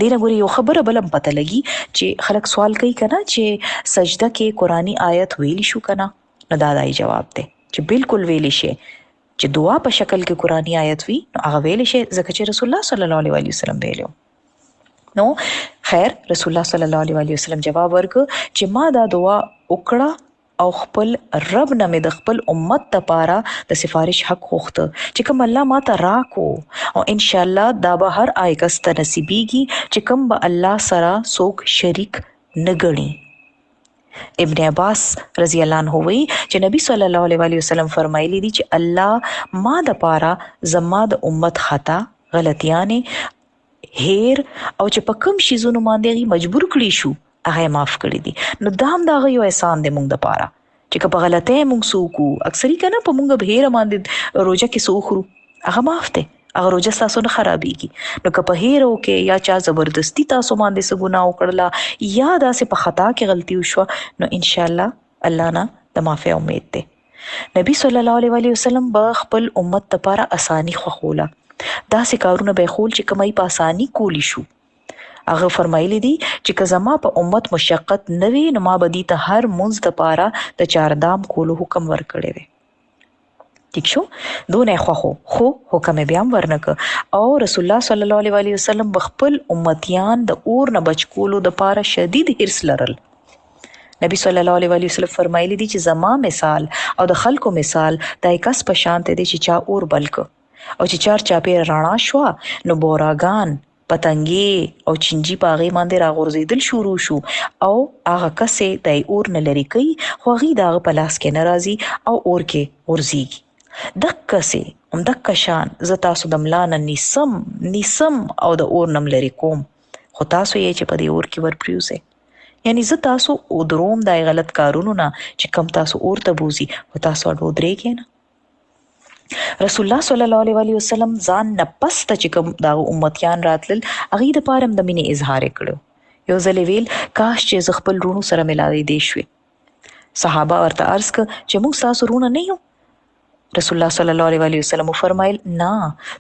دینه ګوري یو خبره بلم پته لګي چې خلک سوال کوي کنه چې سجده کې قرآنی آیت ویلی شو کنه، نو دا دای جواب دی چې بالکل ویلی شي. چې دعا په شکل کې قرآنی آیت وی نو هغه ویلی شي ځکه چې رسول الله صلی الله علیه وسلم ویلو. نو خیر رسول الله صلی الله علیه وسلم جواب ورک چې ما دا دعا وکړه او خپل رب نه مې د خپل امت لپاره د سفارش حق غوښته چې کوم الله ما ته راکو، او ان شاء الله دا به هر آیکس ته نصیبیږي چې کوم به الله سره څوک شریک نه ګڼي. ابن عباس رضی الله عنه وی چې نبی صلی الله علیه وسلم فرمایلی دي چې الله ما د پاره زما د امت خطا غلطیانې هیر او چې په کوم شیزونو باندې مجبور کړي شو هغه معاف کړی دي. نو دا هم دا یو احسان دی مونږ د پاره چې که په غلطۍ مونږ سوکو اکثری کنه په مونږ به هیر باندې روزه کې سوخرو هغه معاف دی، هغه روزه تاسو نه خرابېږي. نو که په هیرو کې یا چا زبردستی تاسو باندې څه ګناه وکړله یا داسې په خطا کې غلطي وشوه نو ان شاء الله الله نه د معافی امید دی. نبی صلی الله علیه وسلم به خپل امت لپاره اسانی خوښوله، داسې کارونه به خول چې کمای په اسانی کولی شو. هغه فرمایلی دي چې که زما په امت مشقت نه وي نو ما به دي ته هر منځ لپاره د چاردام کولو حکم ورکړی دی. ٹھیک شو؟ دونه خو حکم بیا هم ورنک، او رسول الله صلی الله علیه وسلم بخپل امتیان د اور نه بچ کولو د پاره شدید حرص لرل. نبی صلی الله علیه وسلم فرمایلی دي چې زما مثال او د خلکو مثال د کس په شان ته دي چې چا اور بلک او چې چار چاپیر رڼا شو نو بوراګان پتنګي او چنجي پاغي باندې راغورځیدل شروع شو، او هغه کسې د اور نه لري کوي خو هغه دغه په لاس کې ناراضي او اور کې ورزيږي. دک سه دک شان ز تاسو د ملان نیسم او د اور نم لري کوم، خو تاسو یې چې په دې اور کې ورپریوسه، یعنی ز تاسو او دروم دای غلط کارونو نه چې کم تاسو اور ته بوزي او تاسو اډو درې کې نه. رسول الله صلی الله علیه وسلم ځان نه پس ته چې کوم دا امتیان راتلل هغه د پاره د مینې اظهار کړو یو ځل ویل کاش چې زه خپل رونو سره ملاوي دی شوې. صحابه ورته عرض ک چې موږ تاسو رونه نه یو. رسول الله صلی الله علیه وسلم فرمایل نه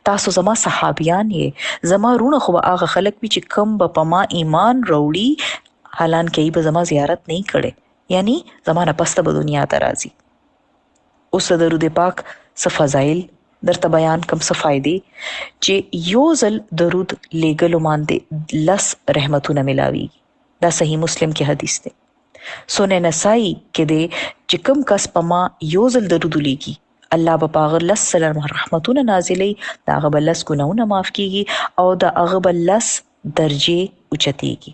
تاسو زما صحابیان یې، زما رونه خو هغه خلک وی چې کم به پما ایمان وروړي حالانکه به زما زیارت نه کړي، یعنی زمانه پسته به دنیا ته راځي. اوس درود پاک څه فضایل درته بیان کم څه فائدې چې یو ځل درود لګلو باندې لس رحمتونه ملاوي. دا صحیح مسلم کې حدیث ده. سنن نسائی کې ده چې کم کس پما یو ځل درود لګي الله به پاغ لس رحمتونه نازلې، دا هغه بل لس ګناونه معاف کیږي او دا هغه بل لس درجه اوچتيږي.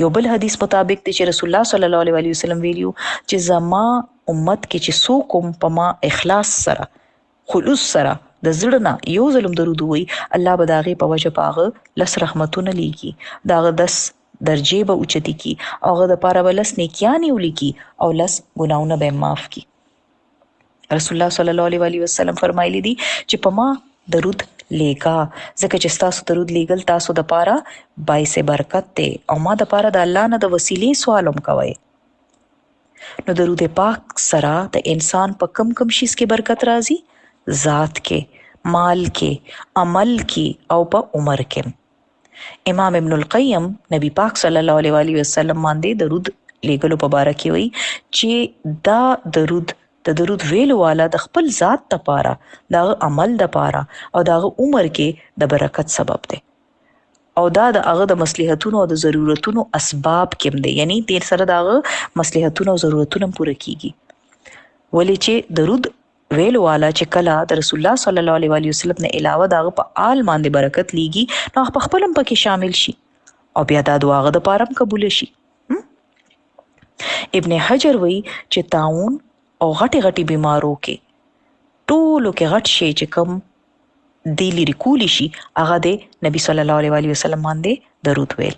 یو بل حدیث مطابق چې رسول الله صلی الله علیه وسلم ویلو چې زما امت کې چې څوک پما اخلاص سره خلوص سره د زړه نه یو ظلم درود وي الله به داغه په وجه پاغه لس رحمتونه لیکي، داغه 10 درجه به اوچتي کی او هغه د پاره ولس نیکیانی ولیکي او لس ګناونه به معاف کی. رسول الله صلی الله علیه وسلم فرمایلی دي چې پما درود لیکا ځکه چې تاسو درود لیکل تاسو د پاره باعث برکت ته او ما د پاره د الله نه د وسیلې سوالوم کوي. نو درود پاک سره د انسان په کم کم شیز کې برکت راځي، ذات کې، مال کې، عمل کې او په عمر کې. امام ابن القیم نبی پاک صلی الله علیه وسلم باندې درود لیکلو په باره کې وایي چې دا د درود ویلو والا د خپل ذات لپاره، د عمل لپاره او د عمر کې د برکت سبب دی او دا د هغه د مصلحتونو او د ضرورتونو اسباب کې دی، یعنی تیر سره د هغه مصلحتونو او ضرورتونو پوره کیږي. ولې چې درود ویلو والا چې کله د رسول الله صلی الله علیه وسلم نه علاوه دغه په آل باندې برکت لیږي نو په خپلم پکې شامل شي او بیا دا دعا غو د پارم قبول شي. ابن حجر وی چې تعاون او غټي بیمارو کې ټولو کې غټ شي چې کم دی لري کولی شي هغه د نبی صلی الله علیه وسلم باندې درود ویل.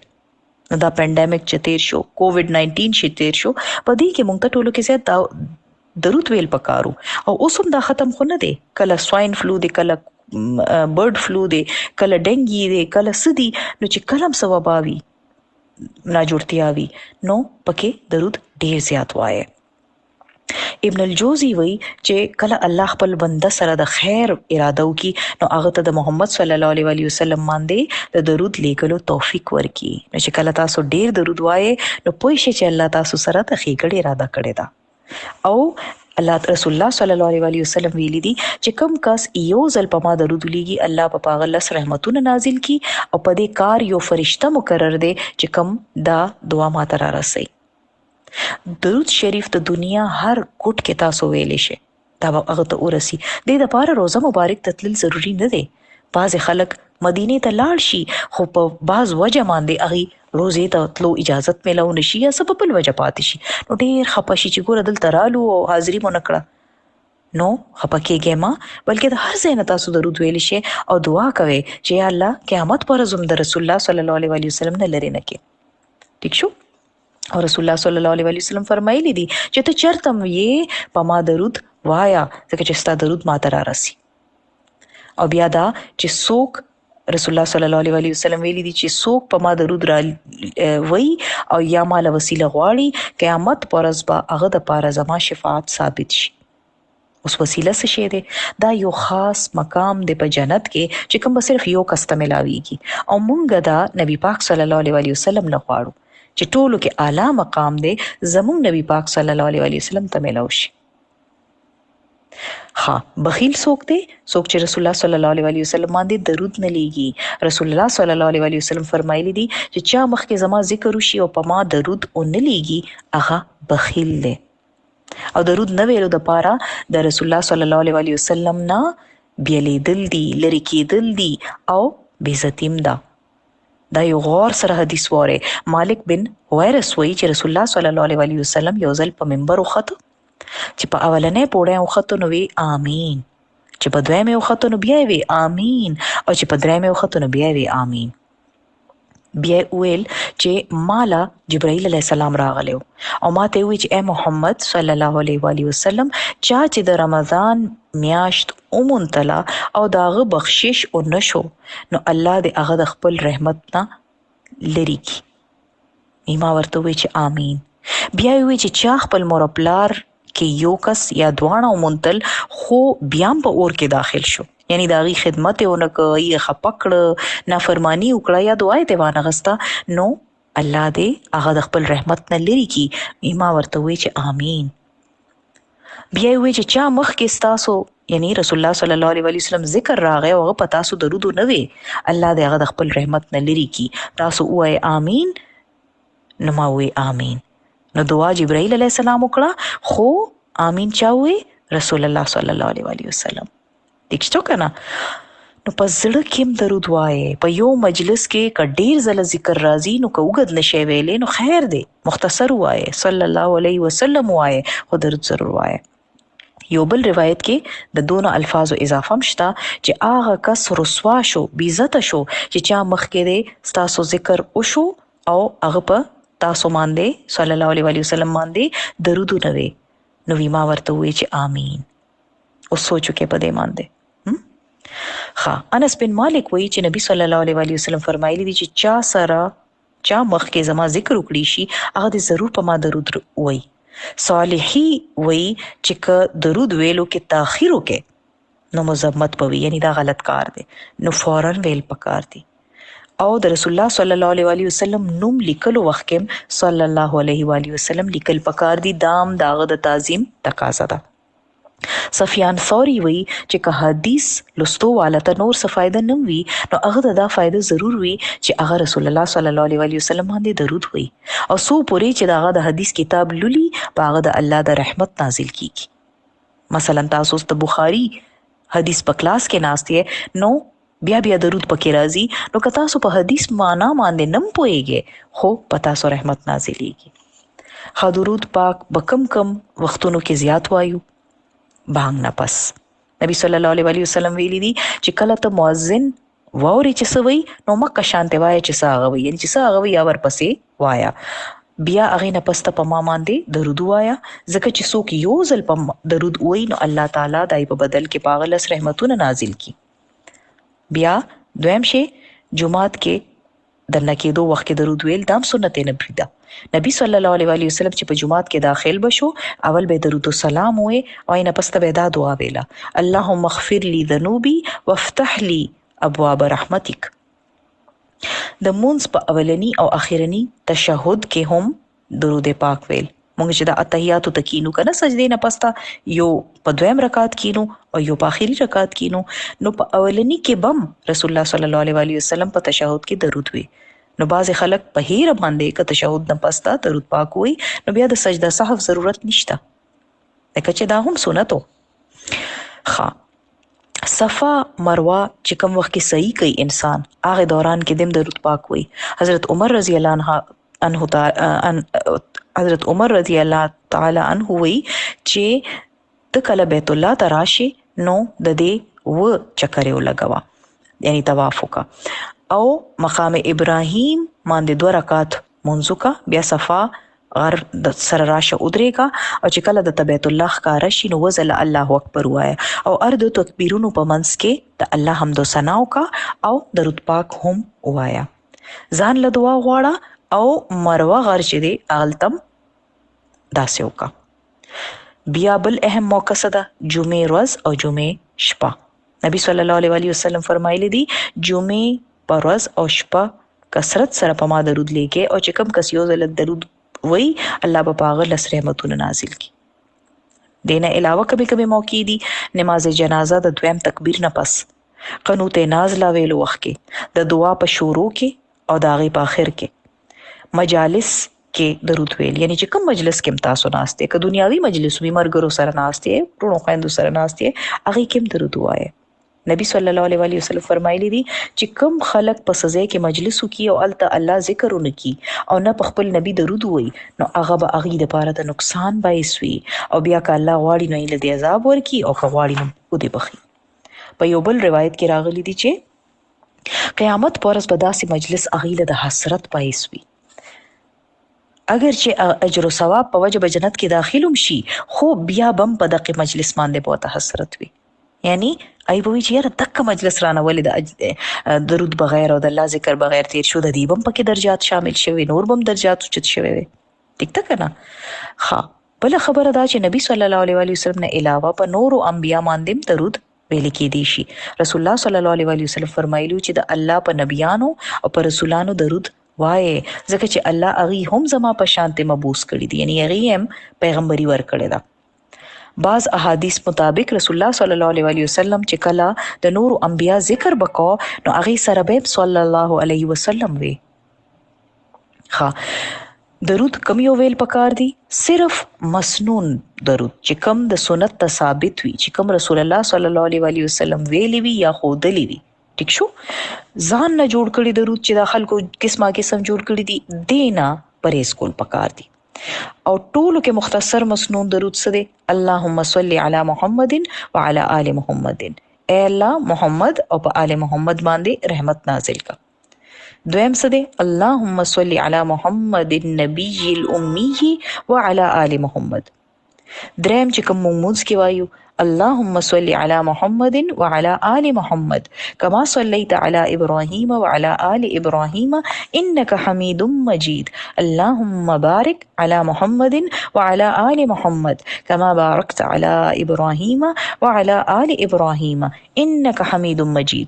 نو دا پاندیمک چې تیر شو، کووډ 19 چې تیر شو، په دې کې مونږ ته ټولو کې زیات درود ویل پکارو او اوس هم دا ختم خو نه دی. کله سواین فلو دی، کله برډ فلو دی، کله ډنګي دی، کله سدي، نو چې کلم سواباوي ناجوړتیاوي نو پکې درود ډیر زیات وایي. ابن الجوزی وی چې کله الله خپل بنده سره د خیر اراده وکي نو هغه ته د محمد صلی الله علیه وسلم باندې د درود لیکلو توفیق ورکي. نو چې کله تاسو ډیر درود وایي نو پوه شئ چې الله تاسو سره د خېګړې اراده کړې ده. او الله رسول الله صلی الله علیه وسلم ویلي دي چې کوم کس یو ځل په ما درود لګي الله په پاغه لس رحمتونه نازل کی او په دې کار یو فرشته مقرر دی چې کوم دا دعا ماته را رسي. درود شریف د دنیا هر کوټ کې تاسو ویلې شي دا هغه ته ورسي. د دې لپاره روزه مبارک تتل ضروری نه دی. بعض خلک مدینه ته لاړ شي خو په بعض وجه باندې هغه روزه ته تلو اجازت ملو نشي یا سبب بل وجه پاتې شي نو ډیر خپشي چې ګور دل ترالو او حاضری مونږ کړه نو خپکیږه ما بلکې د هر ځای نه تاسو درود ویل شي او دعا کوي چې یا الله قیامت پر زم د رسول الله صلی الله علیه وسلم نه لري نه کې. ٹھیک شو؟ او رسول الله صلی الله علیه وسلم فرمایلی دي چې ته چرته یې په ما درود وایا ځکه چې ستا درود ما ته را رسي. او بیا دا چې څوک رسول الله صلی الله علیه وسلم ویلي دي چې څوک په ما درود را وای او یا مال وسیله غواړي قیامت پر ورځ به هغه د پاره زما شفاعت ثابت شي. اوس وسیله څه شی دی؟ دا یو خاص مقام دی په جنت کې چې کوم صرف یو کس ته ملاويږي او مونږ دا نبی پاک صلی الله علیه وسلم نه غواړو چې ټولو کې اعلی مقام دی زموږ نبی پاک صلی الله علیه وسلم ته ملاوي شي. ها بخیل څوک دی؟ څوک چې رسول الله صلی الله علیه وسلم باندې درود نه لیږي. رسول الله صلی الله علیه وسلم فرمایلی دي چې چا مخکې زما ذکر وشي او په ما درود او نه لیږي هغه بخیل دی. او درود نه ویلو د پاره د رسول الله صلی الله علیه وسلم نه بیلیدل دي، لری کېدل دي او بیزتیم ده. دا یو غور سره حدیث واره. مالک بن وایرس وی چې رسول الله صلی الله علیه وسلم یو ځل په منبر وخته چې په اولنې پوړې وخته نو وی آمین، چې په دویمه وخته نو بیا وی آمین او چې په دریمه وخته نو بیا وی آمین. بیا ویل چې مالا جبرائیل علیہ السلام راغلو او ماته وی چې اے محمد صلی الله علیه وسلم چا چې د رمضان میاشت اومنتلا او داغه بخشش او نشو نو الله دې هغه د خپل رحمت نه لری کی ایما ورته وی چې آمین. بیا وی چې چا خپل مور پلار کې یو کس یا دواړه ومنتل خو بیا هم په اور کې داخل شو، یعنی د هغې خدمت یې ونه کړ، یې خفه کړه، نافرماني وکړه یا دعا یې ترې وانغسته، نو الله دې هغه د خپل رحمت نه لرې کړي. ایما ورته وی چې آمین. بیا وی چې چا مخکې ستاسو یعنی رسول الله صلی الله علیه وسلم ذکر راغی او هغه په تاسو درود نه وی، الله دې هغه د خپل رحمت نه لرې کړي. تاسو ووایئ آمین، نو ما وی آمین. نو دعا جبرائیل علیہ السلام وکړه، خو آمین چا وی؟ رسول الله صلی الله علیه وسلم. دښتو کنه. نو په زړه کې هم درود وایې، په یو مجلس کې که ډیر ځله ذکر راځي نو که اوږد نشي ویلی نو خیر دی، مختصر وایې، صلی الله علیه وسلم وایې، خو درود ضرور وایې. یو بل روایت کې د دونو الفاظو اضافه هم شته چې هغه کس رسوا شو، بې عزته شو چې چا مخکې دی ستاسو ذکر وشو او هغه په تاسو باندې صلی الله علیه وسلم باندې درود نه وی، نو ما ورته وی چې آمین. اوس سوچو کې په دې باندې. ها، انس بن مالک وی چې نبی صلی الله علیه وسلم فرمایلی دي چې چا مخکې زما ذکر وکړي شي هغه دې ضرور په ما درود وی. صالحی وی چې که درود ویلو کې تاخیر وکې نو مذمت پوي، یعنی دا غلط کار دی، نو فوراً ویل پکار دی. او د رسول الله صلی الله علیه وسلم نوم لیکلو وخت کې صلی الله علیه وسلم لیکل پکار دی، دام داغه د تعظیم تقاضا ده. سفیان ثوری وی چې که حدیث لستو والا ته نور څه فائدہ نه وي نو هغه دا فائدہ ضرور وي چې هغه رسول الله صلی الله علیه وسلم باندې درود وي، او سو پوری چې داغه د حدیث کتاب لولي په هغه د الله د رحمت نازل کیږي. مثلا تاسو د بخاری حدیث په کلاس کې ناستئ نو بیا درود پکې راځي، نو که تاسو په حدیث معنا باندې نم پوهیږئ خو په تاسو رحمت نازلېږي. خا درود پاک بکم کم وختونو کې زیات وایو بانګ نه پس. نبی صلی الله علیه وسلم ویلی دي چې کله ته مؤذن واوري چې څه وایي نو مکه شانته وایي چې څه هغه وایي، یعنی چې څه هغه وایي ورپسې وایا. بیا هغې نه پس ته په ما باندې درود وایا، ځکه چې څوک یو ځل په درود وایي نو الله تعالی دای په بدل کې په هغه لس رحمتونه نازل کړي. بیا دویم شی جمعات کې د نکیدو وخت کې درود ویل دام سنت نبوي ده. نبی صلی الله علیه وسلم چې په جمعات کې داخل بشو اول به درود السلام وي او نه پس ته دا دعا ویلا، اللهم اغفر لي ذنوبي وافتح لي ابواب رحمتك. د مونږ په اولنی او اخرنی تشهود کې هم درود پاک ویل. مونږ چې د اتحیاتو تکینو کنه سجدې نه پستا یو په دویم رکعت کینو او یو په اخري رکعت کینو، نو په اولنی کې بم رسول الله صلی الله علیه وسلم په تشهود کې درود وی. نو بعض خلک په هیر باندې که تشهود نه پستا درود پاک وی نو بیا د سجده صحف ضرورت نشته، لکه چې دا هم سنتو. صفا مروه چې کوم وخت کې صحیح کوي انسان هغه دوران کې دم درود پاک وی. حضرت عمر رضی الله تعالی عنہ وی چې ته کله بیت الله ته راشي نو د دې و چکرې ولګوا، یعنی طواف وکا او مقام ابراهیم باندې 2 رکعات منځ وکا، بیا صفا غر د سره راشه ودرېګا او چې کله د بیت الله ښکاره شي نو وزل الله اکبر وایه او ارد تکبیرونو په منځ کې د الله حمد و ثنا وکا او درود پاک هم وایا. ځان له دعا غواړه او مروه غر چې دی اغلتم داسې وکا. بیا بل اهم موقع ده جمعې ورځ او جمعې شپه. نبی صلی الله علیه وسلم فرمایلی دي جمعې پر ورځ او شپه کثرت سره په ما درود لیکي او چې کوم کس یو ځل درود وی الله په هغه لس رحمتونه نازل کی. دینه علاوه کبھی موقع دي نماز جنازه د دویم تکبیر نه پس قنوت نازله ویلو وخت کې د دعا په شروع کې او د هغې په آخر کې مجالس کې درود ویل، یعنی چې کوم مجلس کې تاسو ناستئ که دنیاوي مجلس وي مرګرو سره ناستئ ورونو خویندو سره ناستئ هغې کې هم درود وایه. نبی صلی الله علیه وسلم فرمایلی دي چې کوم خلک په سزا کې مجلس وکي او الته الله ذکر ونکي او نه په خپل نبی درود وایي نو هغه به هغې دپاره د نقصان باعث وي او بیا که الله غواړي نو یې له دې عذاب ورکي او که غواړي نو ودې بخي. په یو بل روایت کې راغلی دي چې قیامت په ورځ به داسې مجلس هغې له د حسرت باعث وي، اگر چې اجر او ثواب په وجه به جنت کې داخل هم شي خو بیا بم په دغه مجلس باندې بہت حسرت وي، یعنی ای به وی چې یاره دغه مجلس رانه ولې د درود بغیر او د الله ذکر بغیر تیر شو، د دې بم پکې درجات شامل شوي، نور بم درجات اوچت شوي وي. ټیک ده که نه؟ ښه، بله خبره دا چې نبی صلی الله علیه وسلم نه علاوه په نورو انبیا باندې هم درود ویل کېدی شي. رسول الله صلی الله علیه وسلم فرمایلو چې د الله په نبیانو او په رسولانو درود وایي، ځکه چې الله هغه هم زما په شانته مبوس کړی دي، یعنی هغه هم پیغمبري ورکړی ده. بعض احادیث مطابق رسول الله صلی الله علیه وسلم چې کله د نور انبیا ذکر وکاو نو هغه سره به صلی الله علیه وسلم وی. ها، درود کم یو ویل پکار دی؟ صرف مسنون درود چې کم د سنت ته ثابت وي، چې کم رسول الله صلی الله علیه وسلم ویلی وی یا خودلی وی. ټیک شو؟ ځان نه جوړ کړي درود چې د خلکو قسمه قسم جوړ کړي دي، دینا پرهیز کول پکار دی. او ټولو کې مختصر مسنون درود څه دی؟ اللهم صل علی محمد وعلى آل محمد. اے الله محمد او په آل محمد باندې رحمت نازل کا. دویم څه دی؟ اللهم صل علی محمد النبی الأمی وعلى آل محمد. دریم چې کوم مونږ کې وایو اللهم صل على محمد وعلى آل محمد كما صليت على إبراهيم وعلى آل إبراهيم إنك حميد مجيد. اللهم بارك على محمد وعلى آل محمد كما باركت على إبراهيم وعلى آل إبراهيم إنك حميد مجيد.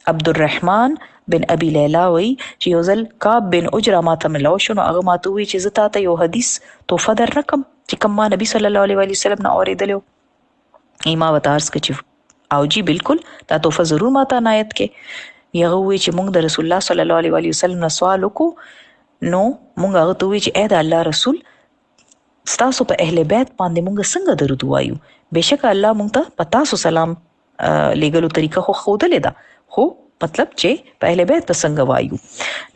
عبد الرحمن بن ابي ليلى وی چې یو ځل کعب بن اجره ماته ملو شو، نو هغه ماته وی چې زه تاته یو حدیث تحفه درکم چې کوم ما نبی صلی الله علیه وسلم نه اوریدلو. ایما وتارس کې چې او جی بالکل دا تحفه ضرور ماته عنایت کې. یغه وی چې موږ د رسول الله صلی الله علیه وسلم نه سوال وکړو، نو موږ هغه ته وی چې اې د الله رسول ستاسو په اهل بیت باندې موږ څنګه درود وایو؟ بهشکه الله موږ ته په تاسو سلام لګلو طریقه خو ښودلې ده، خو مطلب چې په اهل بیت په څنګه وایو.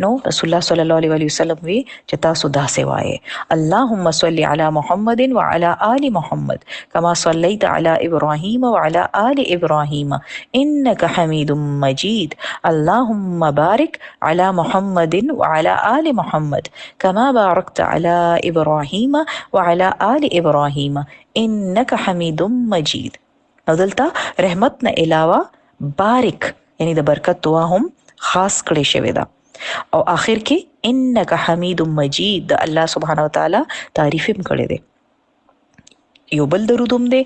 نو رسول الله صلی الله علیه وسلم وی چې تاسو داسې وایي اللهم صل علی محمد وعلى آل محمد كما صليت على إبراهيم وعلى آل إبراهيم إنك حميد مجيد. اللهم بارك على محمد وعلى آل محمد كما باركت على إبراهيم وعلى آل إبراهيم إنك حميد مجيد. نو دلته رحمت نه علاوه بارک یعنی د برکت دعا هم خاص کړی شوی ده. او آخر کې انک حمید مجید د الله سبحانه وتعالی تعریف هم کړی دی. یو بل درود هم دی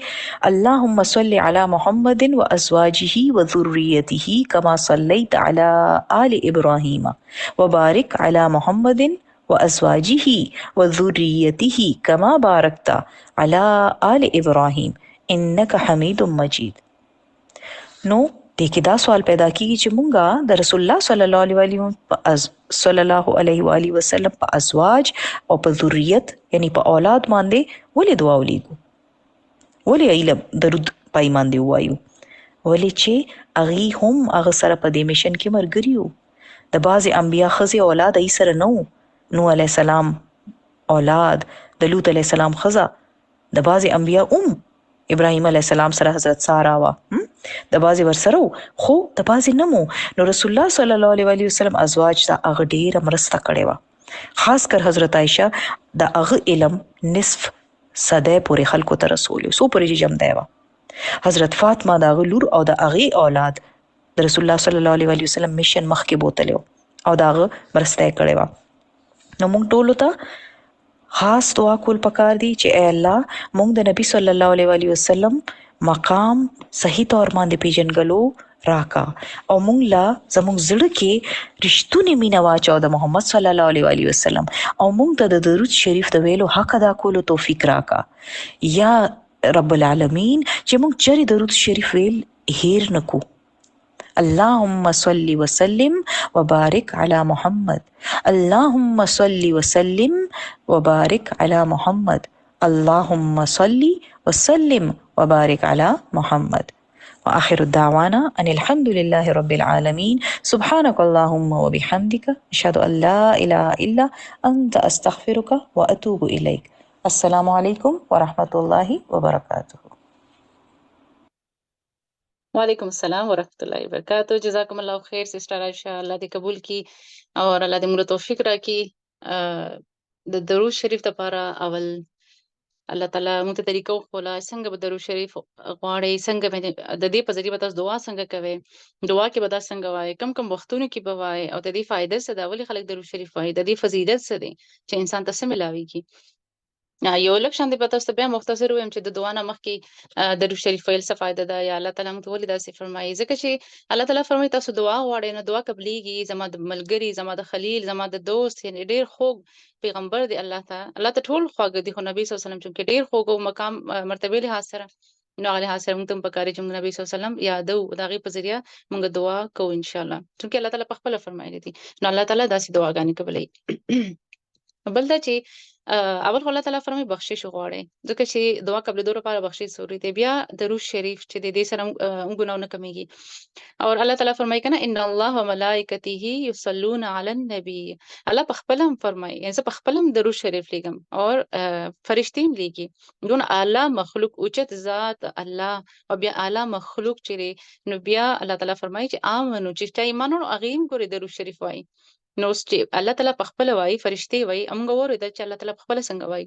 اللهم صل علی محمد وازواجه وذریته كما صليت على آل ابراهيم وبارك على محمد وازواجه وذریته كما باركت على آل ابراهيم انک حمید مجید. نو دې کې دا سوال پیدا کیږي چې مونږه د رسول الله صلی الله علیه وسلم په ازواج او په ذریت یعنی په اولاد باندې ولې دعا ولیکو؟ ولې ایله درود پای باندې وایو؟ ولې چې هغه هم هغه سره په دې میشن کې مرګري وو. د بعضې انبیا ښځې اولاد یې سره نه وو. نوح علیه السلام اولاد، د لوط علیه السلام ښځه، د بعضې انبیا ابراهیم علیه السلام سره حضرت ساره وا، د بعضې ورسره خو د بعضې نه مو. نو رسول الله صلی الله علیه وسلم ازواج ته هغه ډیره مرسته کړې وه. خاص کر حضرت عایشه د هغه علم نصف صدی پورې خلکو ته رسولی، څو پورې چې جمع دی وه. حضرت فاطمه د هغه لور او د هغې اولاد د رسول الله صلی الله علیه وسلم میشن مخکې بوتلی او د هغه مرسته یې کړې وه. نو موږ ټولو ته خاص دعا کول پکار دی چې اے الله موږ د نبی صلی الله علیه وسلم مقام صحیح طور باندې پیژنګلو راکا، او موږ لا زموږ زړه کې رښتونی مینه واچو د محمد صلی الله علیه وسلم، او موږ ته د درود شریف د ویلو حق ادا کولو توفیق راکا. یا رب العالمین چې موږ چری درود شریف ویل هیر نکو. اللهم صل وسلم وبارك على محمد. اللهم صل وسلم وبارك على محمد. اللهم صل وسلم وبارك على محمد. وآخر الدعوانا أن الحمد لله رب العالمين. سبحانك اللهم وبحمدك أشهد أن لا إله إلا أنت أستغفرك وأتوب إليك. السلام عليكم ورحمة الله وبركاته. وعلیکم السلام ورحمۃ اللہ وبرکاتہ. جزاکم اللہ خیر سسٹر عائشہ، اللہ دې قبول کی اور الله دې موږ توفیق راکړي. د درود شریف لپاره اول الله تعالی موږ ته طریقه وښوله څنګه به درود شریف غواړئ، څنګه به د دې په ذریعه به تاسو دعا څنګه کوئ، دعا کې به دا څنګه وایئ، کم کم وختونو کې به وایئ او د دې فایده څه ده، ولې خلک درود شریف وایي، د دې فضیلت څه دی چې انسان ته څه ملاویږي. یو لږ شان دې به تاسو ته بیا مختصر ووایم چې د دعا نه مخکې درود شریف ویل څه فایده ده، یا الله تعالی موږ ته ولې داسې فرمایي. ځکه چې الله تعالی فرمایي تاسو دعا غواړئ نو دعا قبلېږي. زما د ملګري، زما د خلیل، زما د دوست، یعنې ډېر خوږ پیغمبر دی الله ته ټول خواږه دي، خو نبي صلی الله علیه وسلم چونکې ډېر خوږ او مقام مرتبې لحاظ سره، نو هغه لحاظ سره موږ ته هم پکار دی چې موږ نبي صلی الله علیه وسلم یادو، د هغې په ذریعه موږ دعا کوو انشاءالله، چونکې الله تعالی پخپله فرمایلي دي. نو الله تعالی داسې دعاګانې قبلوي. بل دا چې اول خو الله تعالی فرمایي بخشش وغواړئ، ځکه چې دعا قبلېدو لپاره بخشش ضروري دی. بیا درود شریف چې د دې سره مو ګناهونه کمیږي. او الله تعالی فرمایي که نه ان الله و ملائکته یصلون علی النبی، الله پخپله هم فرمایي، یعنې زه پخپله هم درود شریف لیږم اور فرشتې هم لیږي. دونه اعلی مخلوق اوچت ذات الله او بیا اعلی مخلوق چې دی، نو بیا الله تعالی فرمایي چې آمنو چې چا ایمان وروړو هغې هم ګورې درود شریف وایي. نو اوس چې الله تعالی پخپله وایي، فرشتې وایي، موږ واورېدل چې الله تعالی پخپله څنګه وایي.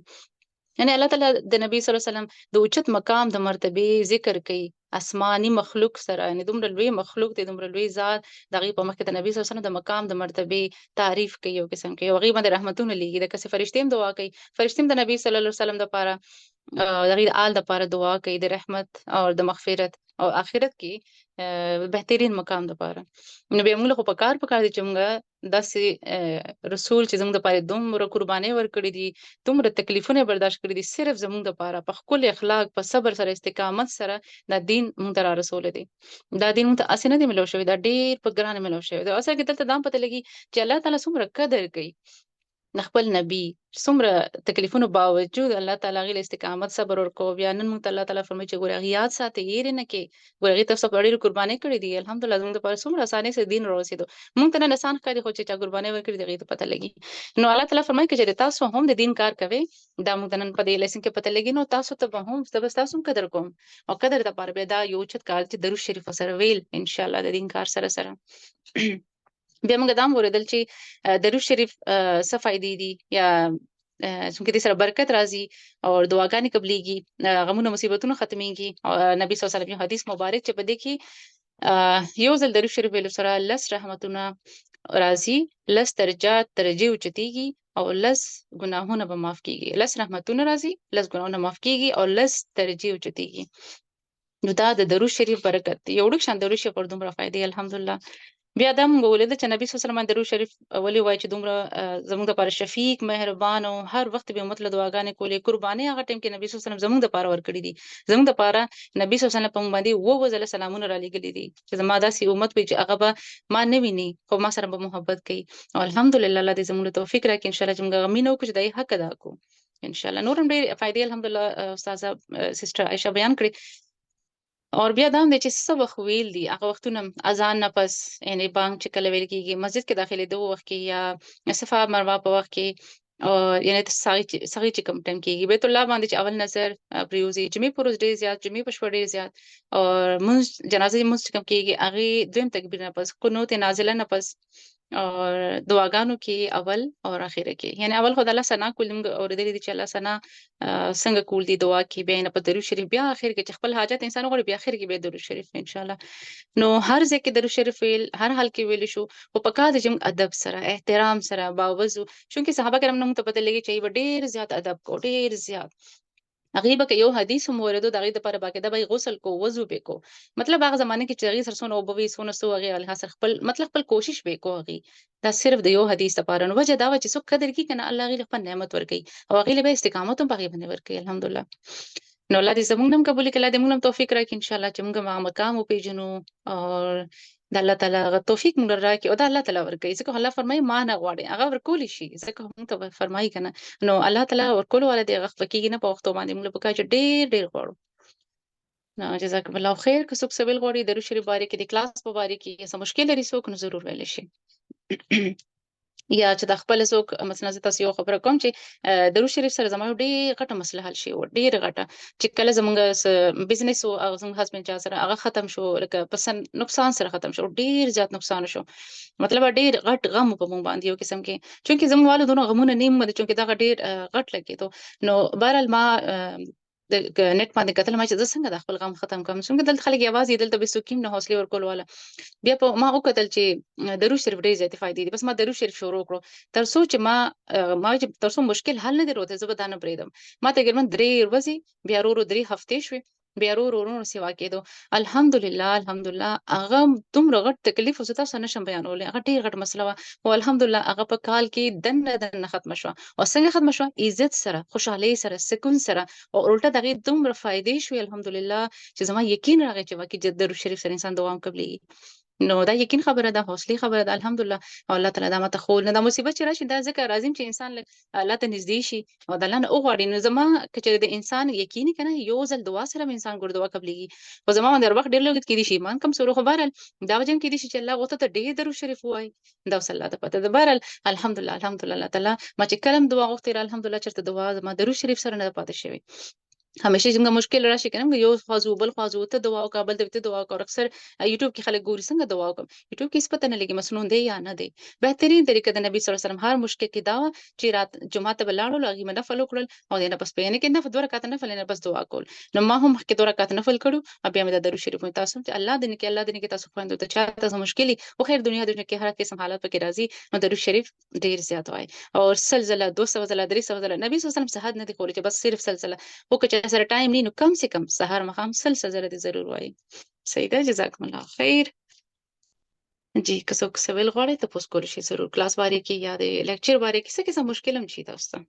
یعنې الله تعالی د نبي صلی الله علیه وسلم د اوچت مقام د مرتبې ذکر کوي آسماني مخلوق سره، یعنې دومره لوی مخلوق دی، دومره لوی ذات، د هغې په مخ کې د نبي صلی الله علیه وسلم د مقام د مرتبې تعریف کوي، یو قسم کې هغې باندې رحمتونه لیږي. دقسې فرشتې هم دعا کوي، فرشتې هم د نبي صلی الله علیه وسلم دپاره د هغې د آل دپاره دعا کوي، د رحمت او د مغفرت او آخرت کې بهترین مقام دپاره. نو بیا موږ له خو پکار دی چې موږ داسې رسول چې زموږ دپاره دومره قربانۍ ورکړي دي، دومره تکلیفونه یې برداشت کړي دي، صرف زموږ دپاره په ښکلي اخلاق، په صبر سره، استقامت سره دا دین موږ ته رارسولی دی. دا دین موږ ته هسې نه دی میلاو شوی، دا ډېر په ګرانه میلاو شوی دی. اصل کې دلته دا هم پته لګي چې الله تعالی څومره قدر کوي د خپل نبي، څومره تکلیفونو باوجود الله تعالی هغې له استقامت صبر ورکوه. بیا نن موږ ته الله تعالی فرمایي چې ګورې هغې یاد ساتئ، هېرې نه کړې، ګورې هغې تاسو ته ډېرې قربانۍ کړې دي. الحمدلله زموږ دپاره څومره اسانۍ سره دین راورسېدو. موږ ته نن اسان ښکاري، خو چې چا قربانۍ ورکړي دي هغې ته پته لګي. نو الله تعالی فرمایي که چېرې تاسو هم د دین کار کوئ، دا موږ ته نن په دې لیسن کې پته لګي، نو تاسو ته به هم زه به ستاسو هم قدر کوم. او قدر دپاره بیا دا یو اوچت کار چې درود شریف ورسره ویل انشاءالله د دین کار سره سره. بیا موږ دا هم اورېدل چې درود شریف څه فایدې دي، یا څونکې دې سره برکت راځي او دعاګانې قبلېږي، غمونه مصیبتونه ختمېږي. نبي صلی الله علیه وسلم یو حدیث مبارک چې په دې کې یو ځل درود شریف ویلو سره 10 رحمتونه راځي، 10 درجې اوچتېږي او 10 ګناهونه به معاف کېږي. 10 رحمتونه راځي، 10 ګناهونه معاف کېږي او 10 درجې اوچتېږي. نو دا د درود شریف برکت دی. یو ډېر شان درود شریف پر دومره فایدې الحمدلله. بیا دا موږ ولیدل چې نبي صلی الله علیه وسلم درود شریف ولې وایي چې دومره زموږ دپاره شفیق، مهربان او هر وخت به یې امت له دعاګانې کولې. قربانۍ هغه ټایم کې نبي صلی الله علیه وسلم زموږ دپاره ورکړي دي. زموږ دپاره نبي صلی الله علیه وسلم په موږ باندې 7 ځله سلامونه رالیږلي دي چې زما داسې امت وي چې هغه به ما نه ویني خو ما سره به محبت کوي. او الحمدلله الله دې زموږ له توفیق راکړي انشاءالله چې موږ هغه مینه وکړو چې د هغې حق ادا کړو انشاءالله. نور هم ډېرې فایدې الحمدلله استاذه سسټر عایشه بیان کړې. اور بیا دا هم دی چې څه وخت ویل دي، هغه وختونه اذان نه پس، یعنې بانګ چې کله ویل کېږي، مسجد کې داخلېدو وخت کې، یا صفا مروه په وخت کې، یعنې سهي چې کوم ټایم کېږي، بیت الله باندې چې اول نظر پرېوځي، جمعې په ورځ ډېر زیات، جمعې په شپه ډېر زیات، اور لمونځ جنازې لمونځ چې کوم کېږي هغې دویم تکبیر نه پس، قنوت نازله نه پس، اور دعاګانو کې اول او اخره کې. یعنې اول خو د الله ثنا کول موږ اورېدلي دي چې الله ثنا څنګه کول دي دعا کې، بیا یې نه په درود شریف، بیا اخر کې چې خپل حاجت انسان وغواړي بیا اخر کې بیا درود شریف انشاءالله. نو هر ځای کې درود شریف ویل هر حال کې ویلی شو، خو پکار دی چې موږ ادب سره، احترام سره، باوضو، چونکې صحابه کرام نه موږ ته پته لګي چې هغوی به ډېر زیات ادب کو، ډېر زیات. هغې به که یو حدیث هم واورېدو د هغې دپاره باقاعده به یې غسل کو، وضو به یې کو. مطلب هغه زمانه کې چې هغې سره څونه اوبه وي، څونه څه هغې لحاظ سره مطلب خپل کوشش به یې کو هغې. دا صرف د یو حدیث دپاره. نو وجه دا وه چې څوک قدر کړي که نه الله هغې له خپل نعمت ورکوي او هغې له بیا استقامت هم په هغې باندې ورکوي الحمدلله. نو الله دې زموږ نه هم قبول کړي، الله دې موږ نه هم توفیق راکړي انشاءالله چې موږ هم هغه مقام وپېژنو او د الله تعالی هغه توفیق موږ له راکړي او دا الله تعالی ورکوي. ځکه الله فرمایي ما نه غواړئ، هغه ورکولی شي، ځکه موږ ته به فرمایي که نه. نو الله تعالی ورکولو والا دی، هغه خفه کېږي نه په وختو باندې. موږ له پکار چې ډېر ډېر غواړو. جزاکم الله خیر. که څوک څه ویل غواړي درود شریف باره کې، د کلاس په باره کې څه مشکل لري څوک، نو ضرور ویلی شي. یا چې د خپل څوک مثلا زه تاسو یو خبره کوم چې درود شریف سره زما ډېر غټه مسله حل شي ډېر غټه چې کله زمونږ بزنس او زموږ هسبند چا سره هغه ختم شو لکه پسن نقصان سره ختم شو ډېر زیات نقصان شو مطلب ډېر غټ غم په مونږ باندې یو قسم کې چونکې زموږ والدونو غمونه نیم مده چونکې دا ډېر غټ لګېدو نو بهرحال ما د نت باندې کتل ما چې زه څنګه د خپل غم ختم کوم څنګه دلته خلک یوازې دلته به سکیم نه حوصله ورکول والا بیا په ما وکتل چې درود شریف ډېر زیاتې فائدې دي بس ما درود شریف شروع کړو تر څو چې ما چې تر څو مشکل حل نه دی راوته زه به دا نه پرېږدم ما تقریبا 3 ورځې بیا ورو 3 هفتې شوې بیا ورو سیوا کېدو الحمدلله هغه دومره غټ تکلیف زه تاسو نشم بیانولی هغه ډېر غټ مسله وه او الحمدلله هغه په کال کې دنه ختمه شوه او څنګه ختمه شوه عزت سره خوشحالۍ سره سکون سره او الټه د هغې دومره فایدې شوې الحمدلله چې زما یقین راغی چې واقعي درود شریف سره انسان دوام قبلېږي نو دا یقین خبره ده حوصلې خبره ده الحمدلله او الله تعالی دا ماته ښوول نه دا مصیبت چې راشي دا ځکه راځم چې انسان الله ته نږدې شي او د الله نه وغواړي نو زما که چېرې د انسان یقین کنه یو ځل دعا سره هم انسان ګور دعا قبلېږي خو زما باندې هر وخت ډېر لږ کېدای شي ایمان کمزورو خو بهرحال دا وجه هم کېدای شي چې الله غوښته ته ډېر درود شریف ووایي دا اوس الله ته پته ده بهرحال الحمدلله الله تعالی ما چې کله هم دعا غوښتې الحمدلله چېرته دعا زما درود شریف سره نه ده پاتې شوې همیشه څنګه مشکل راشي کنه یو خواځو بل خواځو ته دعا او کابل ته دعا او اکثر یوټیوب کې خلک ګوري څنګه دعا وکم یوټیوب کې څه پته نه لګي مسنون دی یا نه دی بهترین طریقه د نبی صلی الله علیه وسلم هر مشکل کې دا چې رات جمعه ته بلاړو لاغي منه فلو کړل او دینه پس پېنه کې نه دوه رکعات نه فلنه بس دعا کول نو ما هم کې دوه رکعات نفل کړو بیا مې د درود شریف مې تاسو چې الله دې کې تاسو خويندو ته چاته مشکلي او خیر دنیا کې هر قسم حالات پکې راځي نو درود شریف ډیر زیات وای او سلسله 200 ځله 300 ځله نبی صلی الله علیه وسلم صحت نه دي کولای چې بس صرف سلسله او که سره ټایم نه کم سے کم سحر مقام سلسله دې ضرور وای صحیح ده جزاکم الله خیر جی که څوک سوال غواړي ته پوس کول شي ضرور کلاس باره کې یا د لیکچر باره کې څه مشکل هم شي تاسو ته